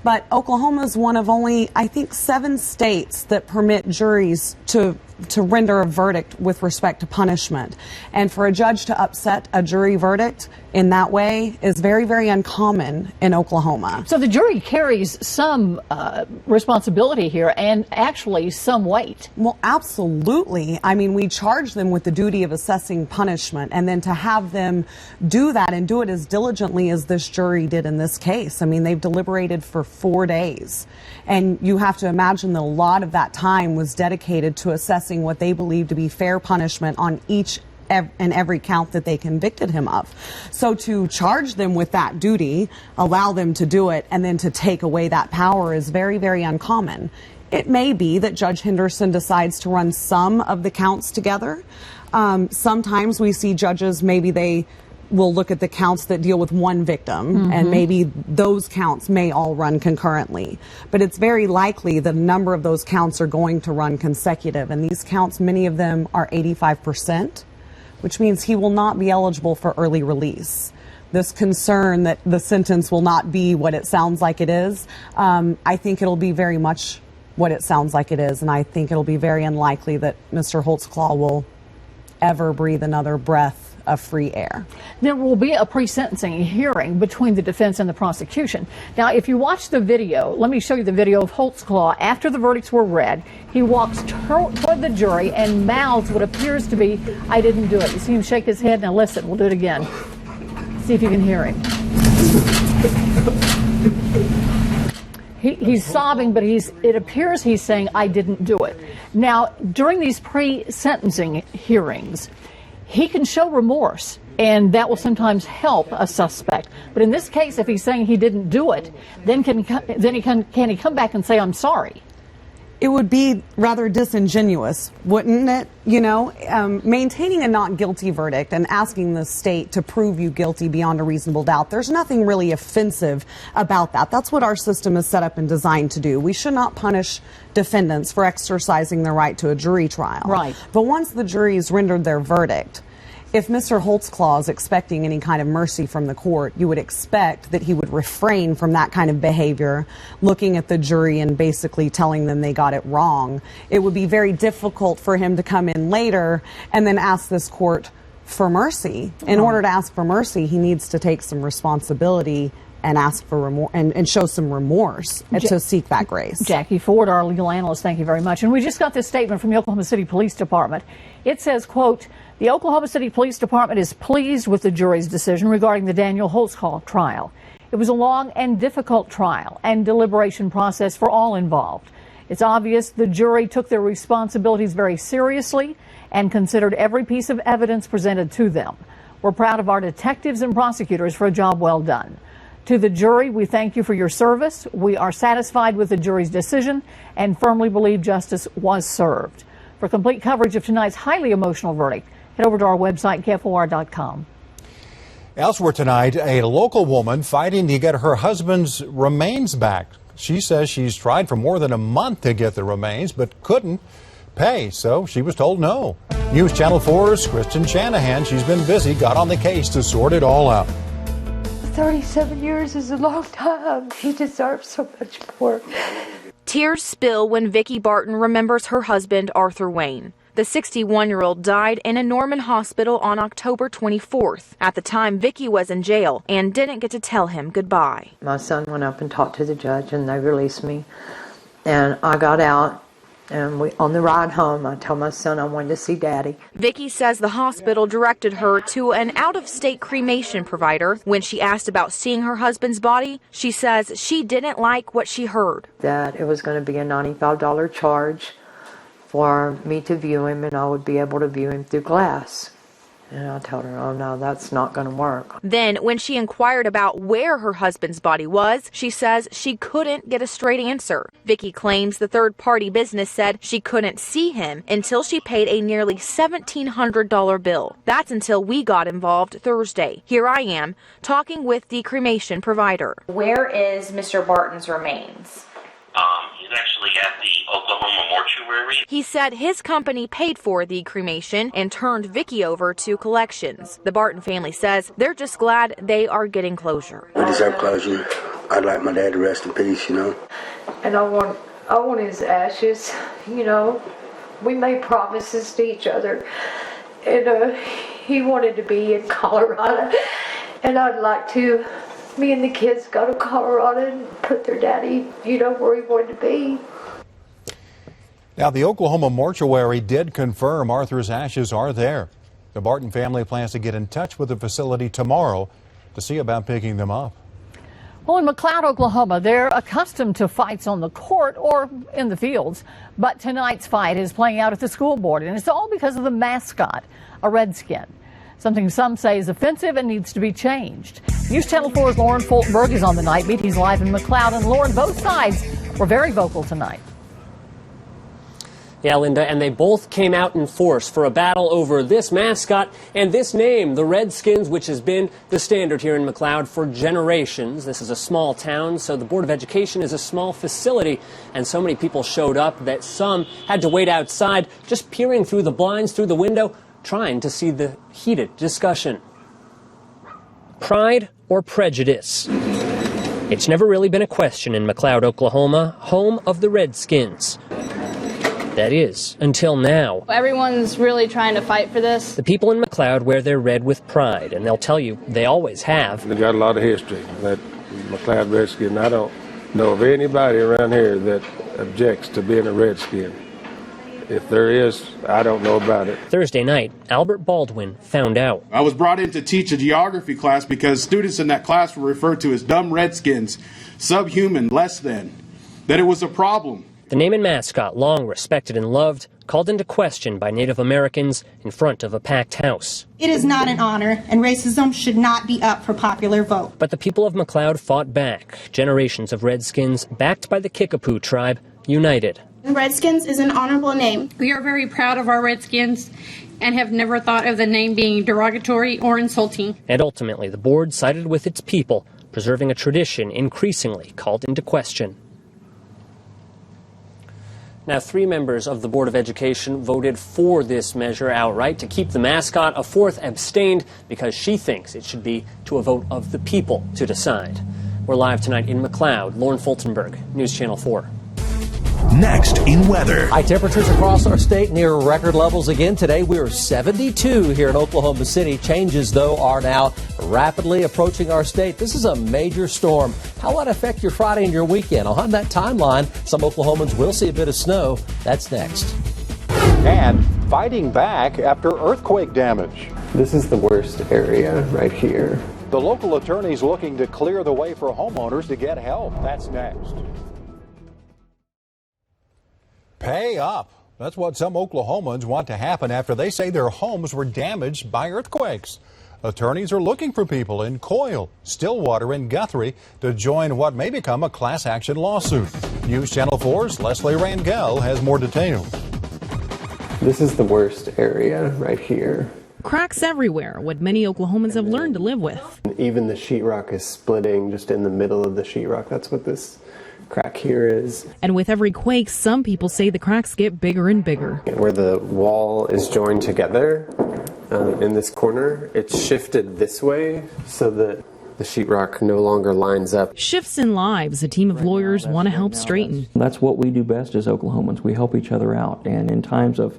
but Oklahoma is one of only, I think, 7 states that permit juries to to render a verdict with respect to punishment. And for a judge to upset a jury verdict in that way is very, very uncommon in Oklahoma. So the jury carries some responsibility here and actually some weight. Well, absolutely. I mean, we charge them with the duty of assessing punishment, and then to have them do that and do it as diligently as this jury did in this case. I mean, they've deliberated for 4 days. And you have to imagine that a lot of that time was dedicated to assessing what they believe to be fair punishment on each and every count that they convicted him of. So to charge them with that duty, allow them to do it, and then to take away that power is very, very uncommon. It may be that Judge Henderson decides to run some of the counts together. Sometimes we see judges, maybe they will look at the counts that deal with one victim, and maybe those counts may all run concurrently. But it's very likely that a number of those counts are going to run consecutive. And these counts, many of them are 85%, which means he will not be eligible for early release. This concern that the sentence will not be what it sounds like it is, I think it'll be very much what it sounds like it is. And I think it'll be very unlikely that Mr. Holtzclaw will ever breathe another breath of free air. There will be a pre-sentencing hearing between the defense and the prosecution. Now, if you watch the video, let me show you the video of Holtzclaw after the verdicts were read. He walks toward the jury and mouths what appears to be, "I didn't do it." You see him shake his head. Now listen, we'll do it again. See if you can hear him. He's sobbing, but it appears he's saying, "I didn't do it." Now, during these pre-sentencing hearings, he can show remorse, and that will sometimes help a suspect. But in this case, if he's saying he didn't do it, then can he come back and say, "I'm sorry"? It would be rather disingenuous, wouldn't it? You know, maintaining a not guilty verdict and asking the state to prove you guilty beyond a reasonable doubt, there's nothing really offensive about that. That's what our system is set up and designed to do. We should not punish defendants for exercising their right to a jury trial. Right. But once the jury's rendered their verdict, if Mr. Holtzclaw is expecting any kind of mercy from the court, you would expect that he would refrain from that kind of behavior, looking at the jury and basically telling them they got it wrong. It would be very difficult for him to come in later and then ask this court for mercy. In order to ask for mercy, he needs to take some responsibility and ask for remorse and show some remorse to seek that grace. Jackie Ford, our legal analyst, thank you very much. And we just got this statement from the Oklahoma City Police Department. It says, quote, "The Oklahoma City Police Department is pleased with the jury's decision regarding the Daniel Holtzclaw trial. It was a long and difficult trial and deliberation process for all involved. It's obvious the jury took their responsibilities very seriously and considered every piece of evidence presented to them. We're proud of our detectives and prosecutors for a job well done. To the jury, we thank you for your service. We are satisfied with the jury's decision and firmly believe justice was served." For complete coverage of tonight's highly emotional verdict, head over to our website, KFOR.com. Elsewhere tonight, a local woman fighting to get her husband's remains back. She says she's tried for more than a month to get the remains, but couldn't pay, so she was told no. News Channel 4's Kristen Shanahan, she's been busy, got on the case to sort it all out. 37 years is a long time. He deserves so much more. Tears spill when Vicki Barton remembers her husband, Arthur Wayne. The 61-year-old died in a Norman hospital on October 24th. At the time, Vicki was in jail and didn't get to tell him goodbye. My son went up and talked to the judge, and they released me. And I got out, and on the ride home, I told my son I wanted to see Daddy. Vicki says the hospital directed her to an out-of-state cremation provider. When she asked about seeing her husband's body, she says she didn't like what she heard. That it was going to be a $95 charge for me to view him, and I would be able to view him through glass. And I told her, oh no, that's not going to work. Then, when she inquired about where her husband's body was, she says she couldn't get a straight answer. Vicki claims the third-party business said she couldn't see him until she paid a nearly $1,700 bill. That's until we got involved Thursday. Here I am, talking with the cremation provider. Where is Mr. Barton's remains? He's actually at the Oklahoma mortuary. He said his company paid for the cremation and turned Vicki over to collections. The Barton family says they're just glad they are getting closure. I deserve closure. I'd like my dad to rest in peace, you know. And I want his ashes, you know, we made promises to each other, and he wanted to be in Colorado, and I'd like to. Me and the kids go to Colorado and put their daddy, where he wanted to be. Now, the Oklahoma mortuary did confirm Arthur's ashes are there. The Barton family plans to get in touch with the facility tomorrow to see about picking them up. Well, in McLeod, Oklahoma, they're accustomed to fights on the court or in the fields. But tonight's fight is playing out at the school board, and it's all because of the mascot, a redskin. Something some say is offensive and needs to be changed. News Channel 4's Lauren Fultonberg is on the night beat. He's live in McLeod. And Lauren, both sides were very vocal tonight. Yeah, Linda, and they both came out in force for a battle over this mascot and this name, the Redskins, which has been the standard here in McLeod for generations. This is a small town, so the Board of Education is a small facility, and so many people showed up that some had to wait outside, just peering through the blinds, through the window, trying to see the heated discussion. Pride or prejudice? It's never really been a question in McLeod, Oklahoma, home of the Redskins. That is, until now. Everyone's really trying to fight for this. The people in McLeod wear their red with pride, and they'll tell you they always have. They've got a lot of history. That McLeod Redskin, I don't know of anybody around here that objects to being a Redskin. If there is, I don't know about it. Thursday night, Albert Baldwin found out. I was brought in to teach a geography class because students in that class were referred to as dumb Redskins, subhuman, less than. That it was a problem. The name and mascot, long respected and loved, called into question by Native Americans in front of a packed house. It is not an honor, and racism should not be up for popular vote. But the people of McLeod fought back. Generations of Redskins, backed by the Kickapoo tribe, united. Redskins is an honorable name. We are very proud of our Redskins and have never thought of the name being derogatory or insulting. And ultimately, the board sided with its people, preserving a tradition increasingly called into question. Now, 3 members of the Board of Education voted for this measure outright to keep the mascot. A 4th abstained because she thinks it should be to a vote of the people to decide. We're live tonight in McLeod. Lauren Fultonberg, News Channel 4. Next in weather. High temperatures across our state near record levels again today. We're 72 here in Oklahoma City. Changes, though, are now rapidly approaching our state. This is a major storm. How will it affect your Friday and your weekend? On that timeline, some Oklahomans will see a bit of snow. That's next. And fighting back after earthquake damage. This is the worst area right here. The local attorney's looking to clear the way for homeowners to get help. That's next. Pay up. That's what some Oklahomans want to happen after they say their homes were damaged by earthquakes. Attorneys are looking for people in Coyle, Stillwater, and Guthrie to join what may become a class action lawsuit. News Channel 4's Leslie Rangel has more details. This is the worst area right here. Cracks everywhere, what many Oklahomans have learned to live with. Even the sheetrock is splitting just in the middle of the sheetrock. That's what this crack here is. And with every quake, some people say the cracks get bigger and bigger. Where the wall is joined together in this corner, it's shifted this way so that the sheetrock no longer lines up. Shifts in lives a team of lawyers want to help straighten. That's what we do best as Oklahomans. We help each other out. And in times of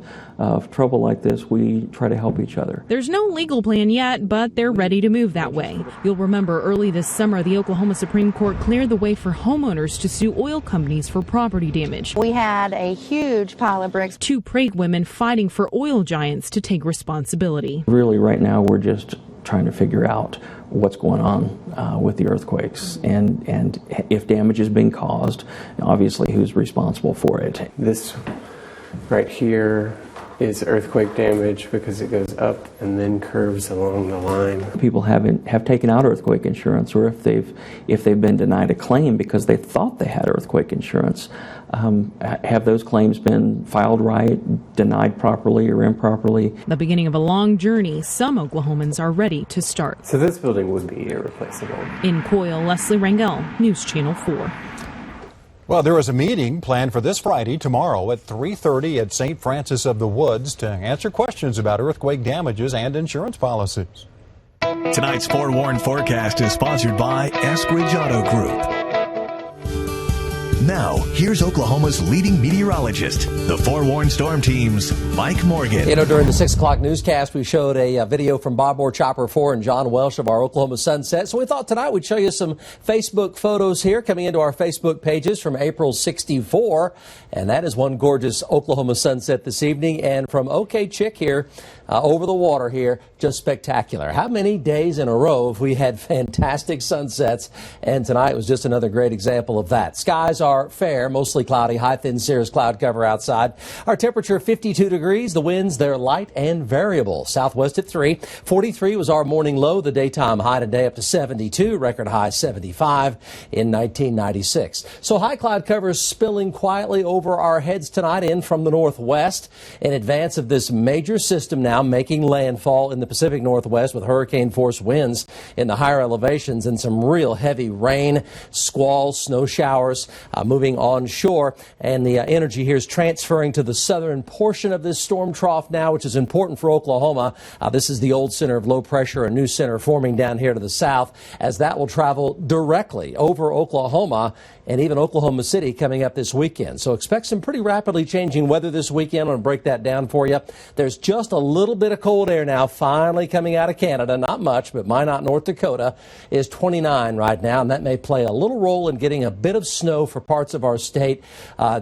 trouble like this, we try to help each other. There's no legal plan yet, but they're ready to move that way. You'll remember early this summer, the Oklahoma Supreme Court cleared the way for homeowners to sue oil companies for property damage. We had a huge pile of bricks. 2 Prague women fighting for oil giants to take responsibility. Really, right now, we're just trying to figure out what's going on with the earthquakes and if damage is being caused, obviously who's responsible for it. This right here is earthquake damage because it goes up and then curves along the line. People have taken out earthquake insurance, or if they've been denied a claim because they thought they had earthquake insurance, have those claims been filed right, denied properly or improperly? The beginning of a long journey. Some Oklahomans are ready to start. So this building would be irreplaceable. In Coyle, Leslie Rangel, News Channel 4. Well, there is a meeting planned for this Friday, tomorrow at 3:30 at St. Francis of the Woods to answer questions about earthquake damages and insurance policies. Tonight's forewarned forecast is sponsored by Eskridge Auto Group. Now, here's Oklahoma's leading meteorologist, the Forewarned Storm Team's Mike Morgan. You know, during the 6 o'clock newscast, we showed a video from Bob Moore Chopper 4 and John Welsh of our Oklahoma sunset. So we thought tonight we'd show you some Facebook photos here coming into our Facebook pages from April 64. And that is one gorgeous Oklahoma sunset this evening. And from OK Chick here, over the water here, just spectacular. How many days in a row have we had fantastic sunsets? And tonight was just another great example of that. Skies are fair, mostly cloudy, high thin cirrus cloud cover outside. Our temperature 52 degrees. The winds, they're light and variable. Southwest at 3. 43 was our morning low. The daytime high today up to 72. Record high 75 in 1996. So high cloud cover is spilling quietly over our heads tonight in from the northwest in advance of this major system now making landfall in the Pacific Northwest with hurricane force winds in the higher elevations and some real heavy rain, squalls, snow showers moving onshore. And the energy here is transferring to the southern portion of this storm trough now, which is important for Oklahoma. This is the old center of low pressure, a new center forming down here to the south, as that will travel directly over Oklahoma and even Oklahoma City coming up this weekend. So expect some pretty rapidly changing weather this weekend. I'm going to break that down for you. There's just a little bit of cold air now finally coming out of Canada. Not much, but Minot, North Dakota is 29 right now, and that may play a little role in getting a bit of snow for parts of our state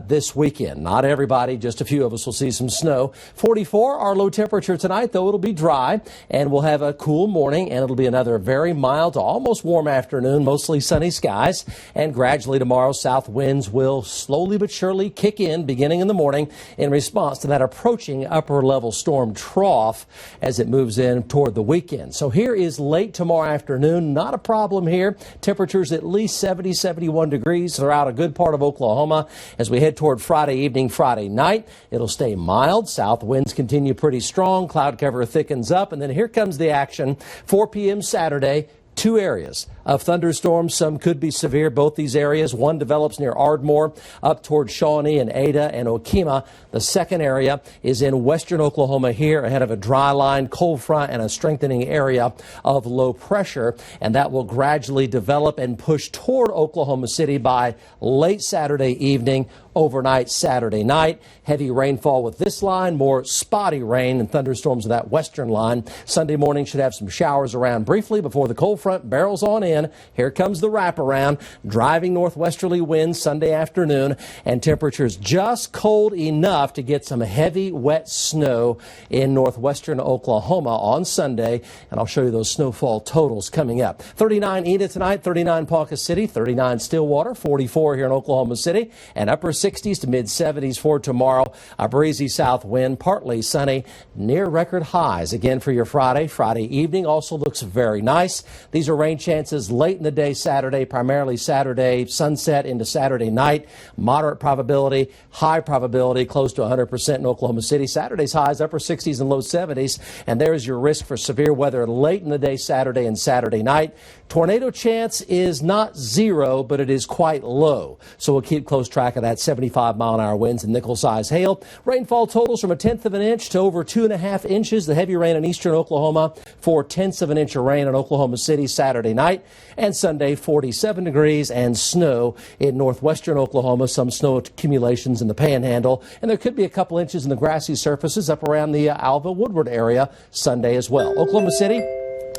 this weekend. Not everybody, just a few of us will see some snow. 44, our low temperature tonight, though it'll be dry, and we'll have a cool morning, and it'll be another very mild to almost warm afternoon, mostly sunny skies, and gradually tomorrow south winds will slowly but surely kick in beginning in the morning in response to that approaching upper level storm trough as it moves in toward the weekend. So here is late tomorrow afternoon. Not a problem here. Temperatures at least 70, 71 degrees throughout a good part of Oklahoma. As we head toward Friday evening, Friday night, it'll stay mild. South winds continue pretty strong. Cloud cover thickens up. And then here comes the action. 4 p.m. Saturday. 2 areas of thunderstorms. Some could be severe. Both these areas. One develops near Ardmore up toward Shawnee and Ada and Okemah. The second area is in western Oklahoma here ahead of a dry line, cold front, and a strengthening area of low pressure. And that will gradually develop and push toward Oklahoma City by late Saturday evening, overnight Saturday night. Heavy rainfall with this line, more spotty rain and thunderstorms with that western line. Sunday morning should have some showers around briefly before the cold front barrels on in. Here comes the wraparound, driving northwesterly winds Sunday afternoon, and temperatures just cold enough to get some heavy, wet snow in northwestern Oklahoma on Sunday. And I'll show you those snowfall totals coming up. 39 Enid tonight, 39 Ponca City, 39 Stillwater, 44 here in Oklahoma City, and upper 60s to mid 70s for tomorrow. A breezy south wind, partly sunny, near record highs again for your Friday. Friday evening also looks very nice. These are rain chances late in the day Saturday, primarily Saturday sunset into Saturday night. Moderate probability, high probability, close to 100% in Oklahoma City. Saturday's highs upper 60s and low 70s. And there is your risk for severe weather late in the day Saturday and Saturday night. Tornado chance is not zero, but it is quite low. So we'll keep close track of that. 75-mile-an-hour winds and nickel-size hail. Rainfall totals from 1/10 of an inch to over 2.5 inches. The heavy rain in eastern Oklahoma, 4/10 of an inch of rain in Oklahoma City Saturday night. And Sunday, 47 degrees and snow in northwestern Oklahoma. Some snow accumulations in the Panhandle. And there could be a couple inches in the grassy surfaces up around the Alva Woodward area Sunday as well. Oklahoma City,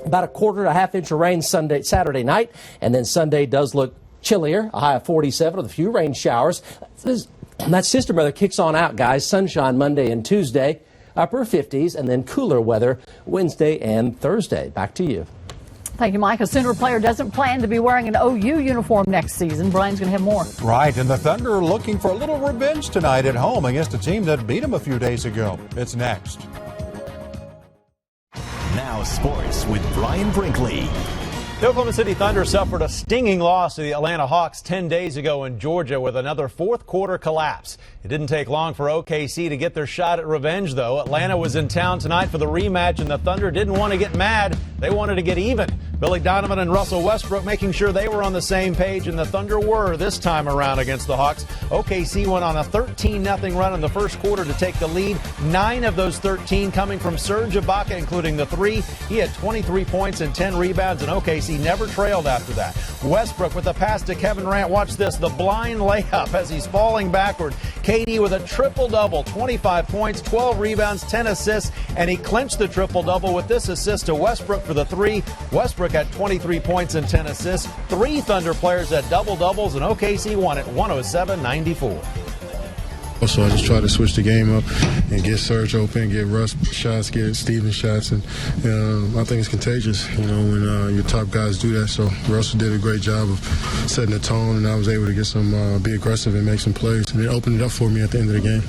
about a quarter to a half inch of rain Saturday night. And then Sunday does look chillier, a high of 47 with a few rain showers. That system weather kicks on out, guys. Sunshine Monday and Tuesday, upper 50s, and then cooler weather Wednesday and Thursday. Back to you. Thank you, Mike. A Sooner player doesn't plan to be wearing an OU uniform next season. Brian's going to have more. Right, and the Thunder are looking for a little revenge tonight at home against a team that beat them a few days ago. It's next. Now sports with Brian Brinkley. The Oklahoma City Thunder suffered a stinging loss to the Atlanta Hawks 10 days ago in Georgia with another fourth quarter collapse. It didn't take long for OKC to get their shot at revenge, though. Atlanta was in town tonight for the rematch, and the Thunder didn't want to get mad. They wanted to get even. Billy Donovan and Russell Westbrook making sure they were on the same page, and the Thunder were this time around against the Hawks. OKC went on a 13-0 run in the first quarter to take the lead. 9 of those 13 coming from Serge Ibaka, including the 3. He had 23 points and 10 rebounds, and OKC OKC never trailed after that. Westbrook with a pass to Kevin Durant. Watch this, the blind layup as he's falling backward. KD with a triple-double, 25 points, 12 rebounds, 10 assists, and he clinched the triple-double with this assist to Westbrook for the three. Westbrook had 23 points and 10 assists. 3 Thunder players had double-doubles, and OKC won at 107-94. So I just try to switch the game up and get Serge open, get Russ shots, get Steven shots, and I think it's contagious, when your top guys do that. So Russell did a great job of setting the tone, and I was able to get some, be aggressive and make some plays, and it opened it up for me at the end of the game.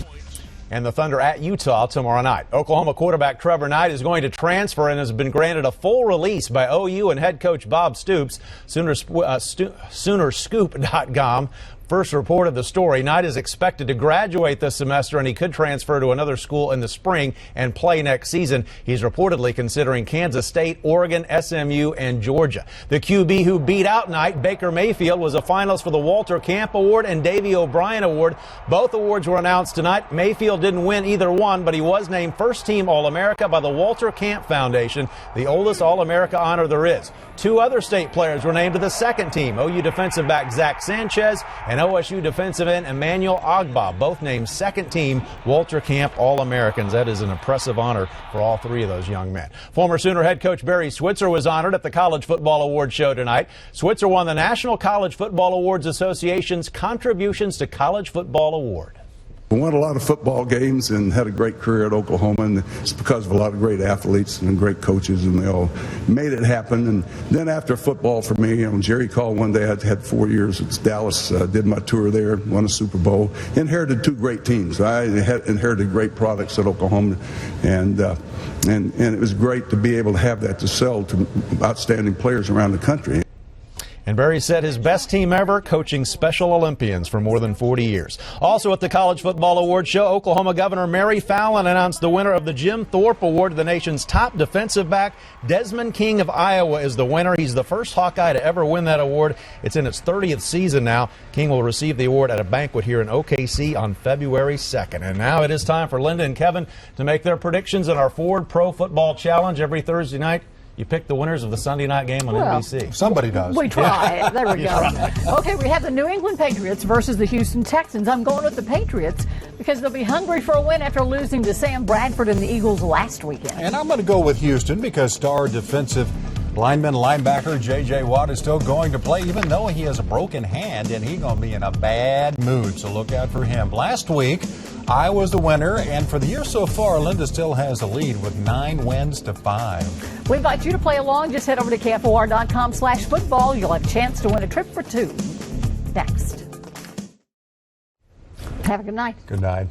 And the Thunder at Utah tomorrow night. Oklahoma quarterback Trevor Knight is going to transfer and has been granted a full release by OU and head coach Bob Stoops. Soonerscoop.com first reported the story. Knight is expected to graduate this semester, and he could transfer to another school in the spring and play next season. He's reportedly considering Kansas State, Oregon, SMU, and Georgia. The QB who beat out Knight, Baker Mayfield, was a finalist for the Walter Camp Award and Davey O'Brien Award. Both awards were announced tonight. Mayfield didn't win either one, but he was named first-team All-America by the Walter Camp Foundation, the oldest All-America honor there is. 2 other state players were named to the second team. OU defensive back Zach Sanchez and OSU defensive end Emmanuel Ogbah, both named second team Walter Camp All-Americans. That is an impressive honor for all 3 of those young men. Former Sooner head coach Barry Switzer was honored at the College Football Award show tonight. Switzer won the National College Football Awards Association's Contributions to College Football Award. I won a lot of football games and had a great career at Oklahoma, and it's because of a lot of great athletes and great coaches, and they all made it happen. And then after football for me, Jerry called one day. I had 4 years at Dallas, did my tour there, won a Super Bowl, inherited 2 great teams. I inherited great products at Oklahoma, and it was great to be able to have that to sell to outstanding players around the country. And Barry said his best team ever, coaching Special Olympians for more than 40 years. Also at the College Football Award show, Oklahoma Governor Mary Fallin announced the winner of the Jim Thorpe Award, the nation's top defensive back. Desmond King of Iowa is the winner. He's the first Hawkeye to ever win that award. It's in its 30th season now. King will receive the award at a banquet here in OKC on February 2nd. And now it is time for Linda and Kevin to make their predictions in our Ford Pro Football Challenge every Thursday night. You pick the winners of the Sunday night game on NBC. Somebody does. We try. There we go. Okay, we have the New England Patriots versus the Houston Texans. I'm going with the Patriots because they'll be hungry for a win after losing to Sam Bradford and the Eagles last weekend. And I'm going to go with Houston because star defensive linebacker J.J. Watt is still going to play, even though he has a broken hand, and he's going to be in a bad mood, so look out for him. Last week, I was the winner, and for the year so far, Linda still has a lead with 9 wins to 5. We invite you to play along. Just head over to KFOR.com/football. You'll have a chance to win a trip for 2. Next. Have a good night. Good night.